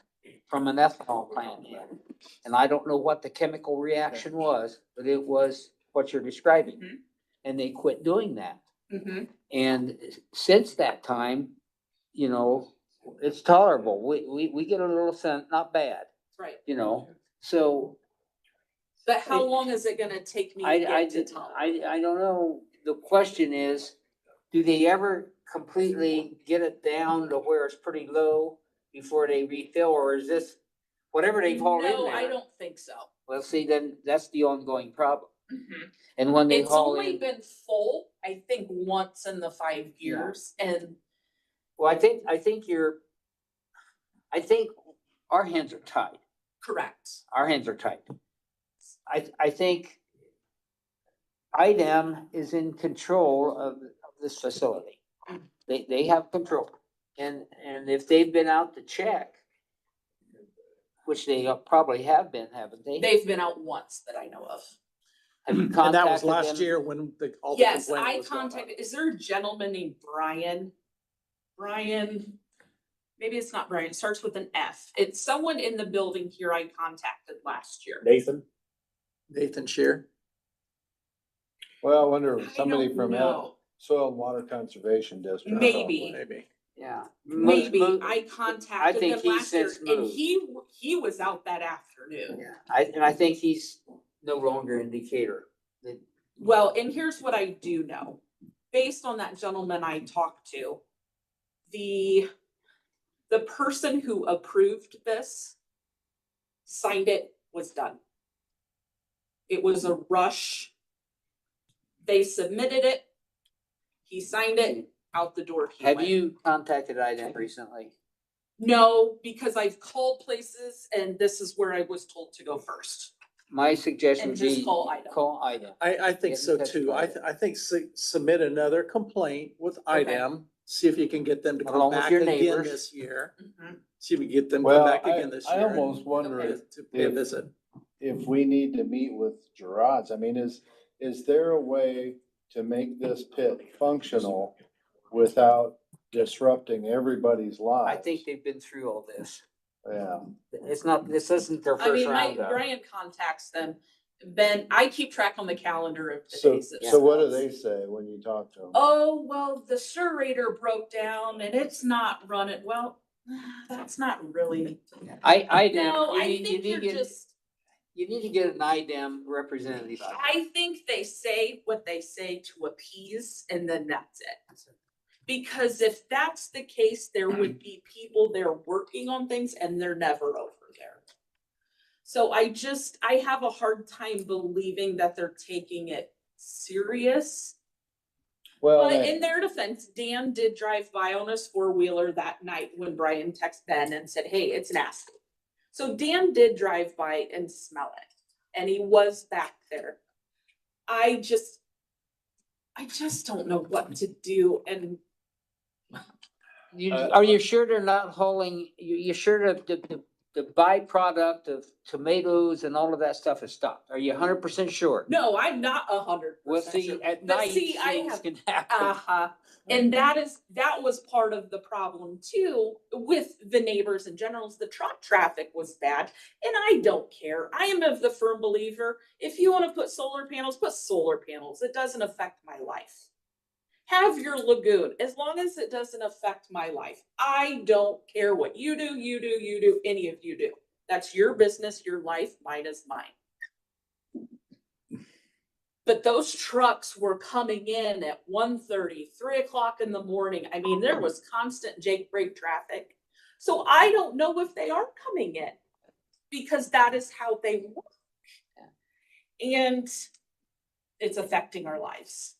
from an ethanol plant in. And I don't know what the chemical reaction was, but it was what you're describing. Mhm. And they quit doing that. Mhm. And since that time, it's tolerable. We get a little scent, not bad, Right. so. But how long is it gonna take me to get to Tom? I don't know. The question is, do they ever completely get it down to where it's pretty low before they refill, or is this whatever they've hauled in there? No, I don't think so. Well, see, then that's the ongoing problem. Mhm. And when they It's haul only in, been full, I think, once in the 5 years, and well, I think our hands are tied. correct. Our hands are tied. I think IDEM is in control of this facility. They have control. And if they've been out to check, which they probably have been, haven't they? They've been out once that I know of. Have you And that was contacted last them? year when all the Yes, complaining I was going on. contacted, is there a gentleman named Brian? Brian, maybe it's not Brian, it starts with an F. It's someone in the building here I contacted last year. Nathan? Nathan Shear. Well, I wonder I if somebody don't from know. Soil and Water Conservation District. Maybe. Maybe. Yeah. Maybe, Most- I contacted think him he's last year, since and moved. he was out that afternoon. Yeah, I think he's no longer in Decatur. Well, and here's what I do know. Based on that gentleman I talked to, the person who approved this signed it, was done. It was a rush. They submitted it. He signed it, out the door he Have went. you contacted IDEM recently? No, because I've called places and this is where I was told to go first. My suggestion And would just be call IDEM. call IDEM. I think Get in so touch too. with I, IDEM. I think submit another complaint with Okay. IDEM, see if you can get them to come Along with back your again neighbors. this year. Mhm. See if we can get them to Well, come back again this I year. almost wonder Okay. if To pay a visit. we need to meet with Gerard's. I mean, is there a way to make this pit functional without disrupting everybody's I lives? think they've been through all this. Yeah. This isn't their I first mean, round. Brian contacts them. Ben, I keep track on the calendar of the So, days. it so what do snows. they say when you talk to them? Oh, well, the serrator broke down and it's not running. Well, that's not really. IDEM, No, you I need, think you're just, you need to get an IDEM representative. I think they say what they say to appease and then that's it. Because if that's the case, there would be people there working on things and they're never over there. So I have a hard time believing that they're taking it serious. Well, But in their defense, Dan did drive by on his four-wheeler that night when Brian texted Ben and said, hey, it's nasty. So Dan did drive by and smell it, and he was back there. I just don't know what to do, and Are you sure they're not hauling, you sure that the byproduct of tomatoes and all of that stuff is stopped? Are you 100% sure? no, I'm not 100% Well, sure. see, at But night, see, I things have- can happen. Uh-huh. And that was part of the problem too, with the neighbors in general, is the truck traffic was bad. And I don't care. I am of the firm believer, if you want to put solar panels, put solar panels. It doesn't affect my life. Have your lagoon, as long as it doesn't affect my life. I don't care what you do, any of you do. That's your business, your life, mine is mine. But those trucks were coming in at 1:30, 3:00 in the morning. I mean, there was constant Jake break traffic. So I don't know if they are coming in because that is how they work. And it's affecting our lives.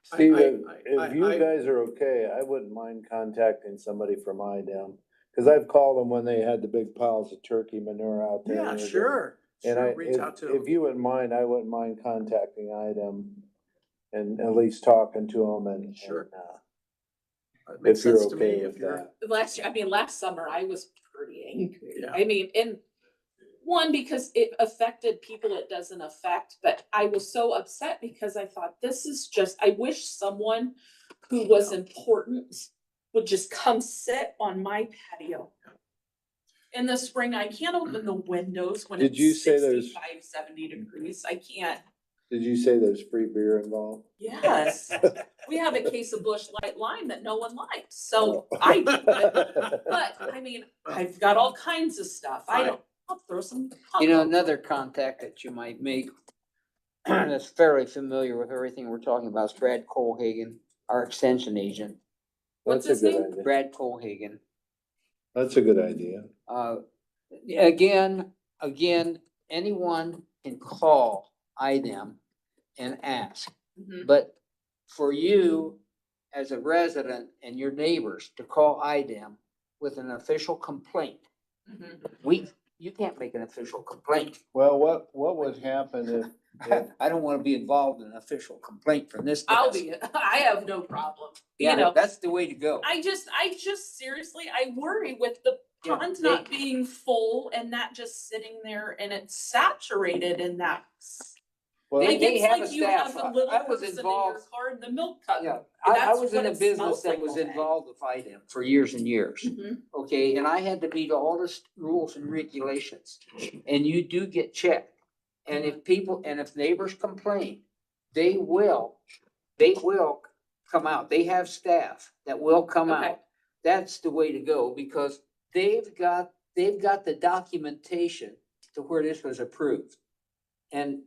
Steve, I- if you I- guys are okay, I wouldn't mind contacting somebody from IDEM. Cause I've called them when they had the big piles of turkey manure out there. Yeah, sure. And Sure, I, reach out to them. if you wouldn't mind, I wouldn't mind contacting IDEM and at least talking to them and. Sure. It If makes you're sense to me okay if with you're. that. Last summer I was pretty angry. Yeah. I mean, and one, because it affected people it doesn't affect, but I was so upset because I thought I wish someone who was important would just come sit on my patio. In the spring, I can't open the windows when Did you it's say there's- 65, 70 degrees. I can't. Did you say there's free beer involved? Yes, we have a case of Busch Light Lime that no one likes, so I do it. But I mean, I've got all kinds of stuff. I'll throw some. You know, another contact that you might make that's fairly familiar with everything we're talking about is Brad Colhagen, our extension agent. What's That's a his good name? idea. Brad Colhagen. That's a good idea. Again, anyone can call IDEM and ask. Mhm. But for you, as a resident and your neighbors, to call IDEM with an official complaint, Mhm. you can't make an official complaint. Well, what would happen if, I don't wanna be involved in an official complaint from this. I'll desk. be, I have no problem. You Yeah, know, that's the way to go. I just seriously, I worry with the Yeah, ponds they- not being full and that just sitting there and it's saturated in that. well, They- Like, it's have like a you staff. have a little I was person in your involved- car and the milk cup. Yeah, I That's was in what a it business smells that like was all day. involved with IDEM for years and years. Mhm. Okay, and I had to meet all the rules and regulations, and you do get checked. And if neighbors complain, they will come out. They have staff that will come Okay. out. That's the way to go, because they've got the documentation to where this was approved. And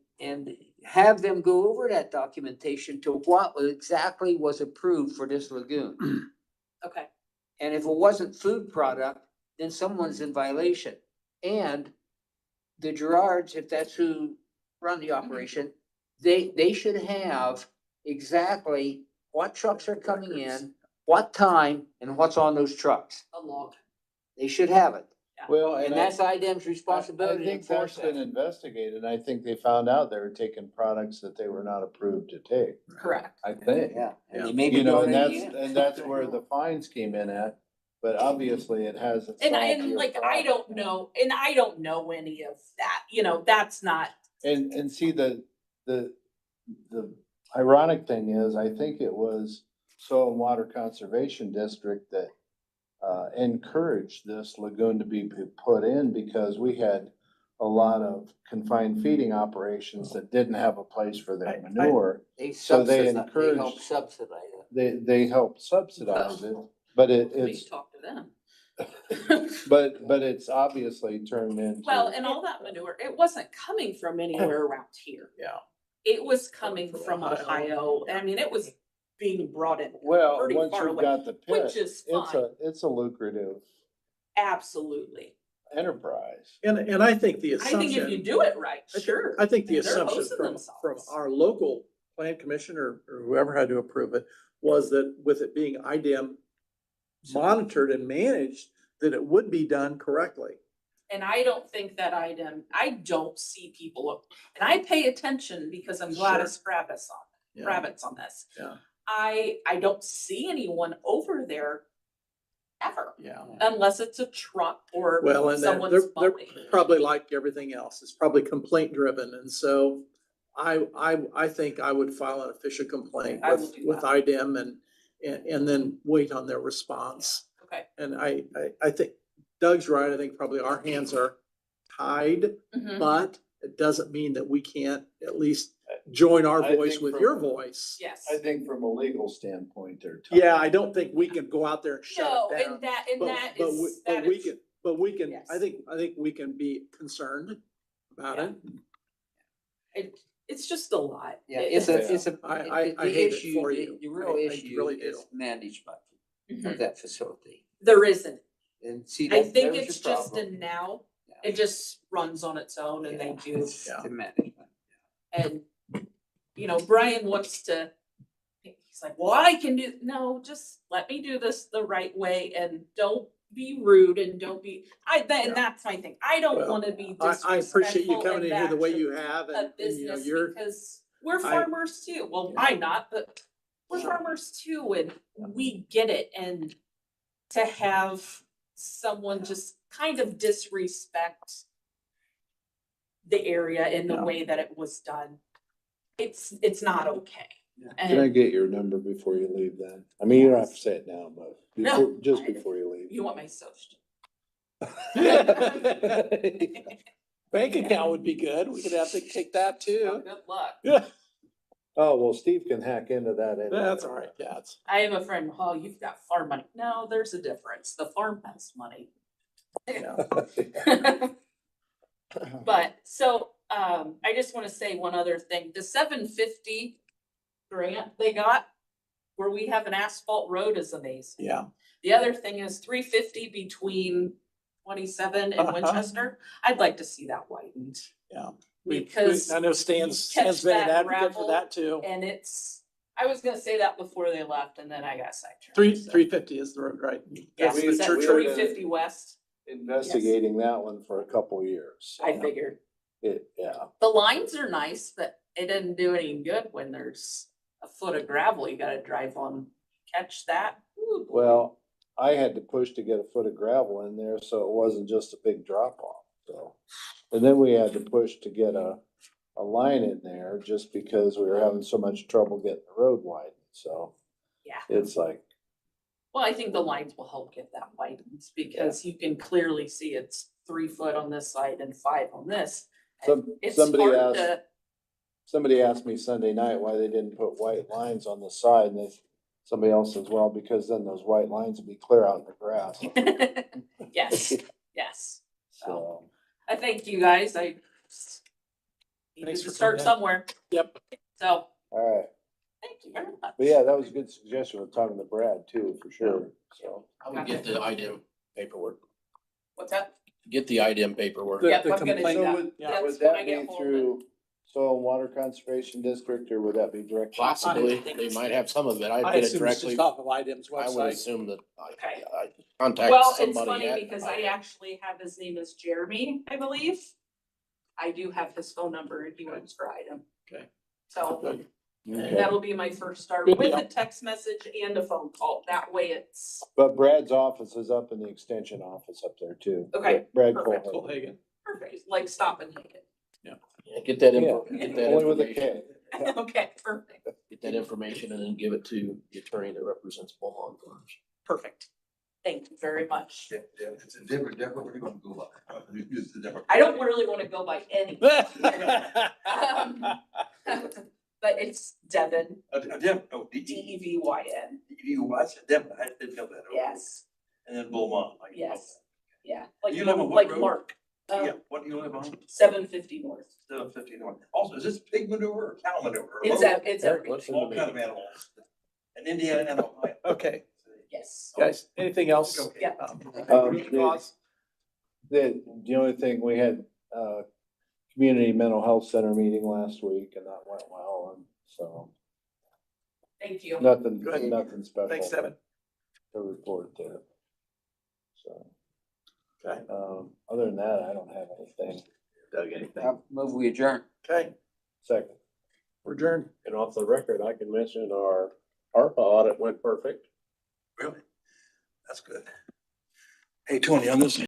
have them go over that documentation to what exactly was approved for this lagoon. Okay, And if it wasn't food product, then someone's in violation. And the Gerards, if that's who run the operation, they should have exactly what trucks are coming in, what time, and what's on those trucks. a log. They should have it. Well, And that's IDEM's responsibility to I think that's enforce been that. investigated. I think they found out they were taking products that they were not approved to take. Correct. I think. Yeah, and they may be You know, doing and it that's, again. and that's where the fines came in at, but obviously it hasn't. And solved and your like, I don't problem. know, and I don't know any of that, you know, that's not, And see, the ironic thing is, I think it was Soil and Water Conservation District that encouraged this lagoon to be put in because we had a lot of confined feeding operations that didn't have a place for their manure. So they They help encouraged, subsidize it. they helped subsidize it, but we it's, talk to them. but it's obviously turned into. Well, and all that manure, it wasn't coming from anywhere around here. Yeah. It was coming from Ohio, and I mean, it was being brought in Well, pretty once far you've away, got the pit, which is it's fine, it's a lucrative absolutely. enterprise. And I think the I think if you assumption, do it right, sure. I think the They're assumption hosing from themselves. our local plan commissioner or whoever had to approve it was that with it being IDEM monitored and managed, that it would be done correctly. And I don't think that I don't see people, and I pay attention because I'm Gladys Kravitz on this. Yeah. I don't see anyone over there ever, Yeah. unless it's a truck or Well, and someone's they're mowing. probably like everything else. It's probably complaint driven. And so I think I would file an official complaint I will do with that. IDEM and then wait on their response. Okay. And I think Doug's right. I think probably our hands are tied, Mhm. but it doesn't mean that we can't at least join our I voice think with from- your voice. Yes. I think from a legal standpoint, they're. tough. Yeah, I don't think we can go out there and shut No, it down. and that But is, that we is, can, but we can, Yes. I think we can be concerned about it. it's just a lot. Yeah, It- it's a, I the hate it issue, for the you. the real I issue really do. is management Mhm. of that facility. There isn't. And see, I that, think there's it's your just problem. a now, Yeah. it just runs on its own and they Yeah, do. it's Yeah. The management. And, you know, Brian wants to, he's like, well, I can do, no, just let me do this the right way and don't be rude and don't be, and that's my thing. I don't Well, wanna be I appreciate you disrespectful coming and in here the way bad you to have a and you know, business you're, because we're I- farmers too. Well, I'm not, but we're farmers too and we get it. And to have someone just kind of disrespect the area in the Yeah. way that it was done, it's not okay. Can I And get your number before you leave then? I mean, you don't have to say it now, but No, just I- before you leave. you want my social? bank account would be good. We could have to take that too. Good luck. Yeah, Oh, well, Steve can hack into that. anyway. that's all right. Yeah, it's, I have a friend, oh, you've got farm money. No, there's a difference. The farm has money. yeah. But so, I just wanna say one other thing, the 750 grant they got where we have an asphalt road is amazing. Yeah. The other thing is 350 between 27 and Uh-huh. Winchester. I'd like to see that widened. Yeah. Because I know Stan's catch been an that advocate for gravel that too. and I was gonna say that before they left and then I got sidetracked. so. 350 is the road, right? Yes, That's the is that church road. road. 350 west? Investigating that one for a couple years. I figured. Yeah. The lines are nice, but it doesn't do any good when there's a foot of gravel you gotta drive on. Catch that. Ooh, boy. Well, I had to push to get a foot of gravel in there, so it wasn't just a big drop off, so. And then we had to push to get a line in there just because we were having so much trouble getting the road widened, so. Yeah. It's like, Well, I think the lines will help get that widened because you can clearly see it's 3 foot on this side and 5 on this. And it's somebody hard asked, to- somebody asked me Sunday night why they didn't put white lines on the side, and somebody else says, well, because then those white lines would be clear out in the grass, Yes, yes. so. I thank you guys. Needed Thanks to for start coming in. somewhere. Yep. So, All right. thank you very much. But yeah, that was a good suggestion with talking to Brad too, for sure, so. I would get the IDEM paperwork, What's that? get the IDEM paperwork. The- Yep, the I'm gonna complaint- do So that. would, Yeah. would That's when I that get be hold of through Soil and Water Conservation District, or would that be directly? Possibly, they might have some of it. I'd I get it assume it's directly. just off of IDEM's I would website. assume that Okay. I contact Well, it's somebody funny at. because I actually have his name as Jeremy, I believe. I do have his phone number and he works for IDEM. Okay. So Okay. that'll be my first start Good with deal. a text message and a phone call. That way it's But Brad's office is up in the extension office up there too. Okay, Brad perfect. Colton. Colhagen. perfect, like stop and take it. Yeah, get that Yeah, info, get that only with a information, K. Okay, perfect, get that information and then give it to the attorney that represents Bullhorn Farms. perfect. Thank you very much. It's a different, what are you gonna go by? It's a different. I don't really want to go by any. But it's Devon, DEVYN. I said Devon, I didn't know that. Yes, And then Beaumont. like- yes, yeah, like, You live on what like road? Mark, Yeah, what do you live on? 750 north. 751. Also, is this pig manure or cow manure? or It's both? it's Eric, what's everything, in All the kind of animals. And Indiana and Ohio. Okay, yes. guys, anything else? Okay. Yeah. The only thing, we had, community mental health center meeting last week and that went well, and so Thank you. nothing, Good. nothing special. Thanks, Devin. To report there. So, Okay, other than that, I don't have anything. Doug, anything? I'll move we adjourn. Okay, Second. we're adjourned. And off the record, I can mention our ARPA audit went perfect. Really? That's good. Hey, Tony, on this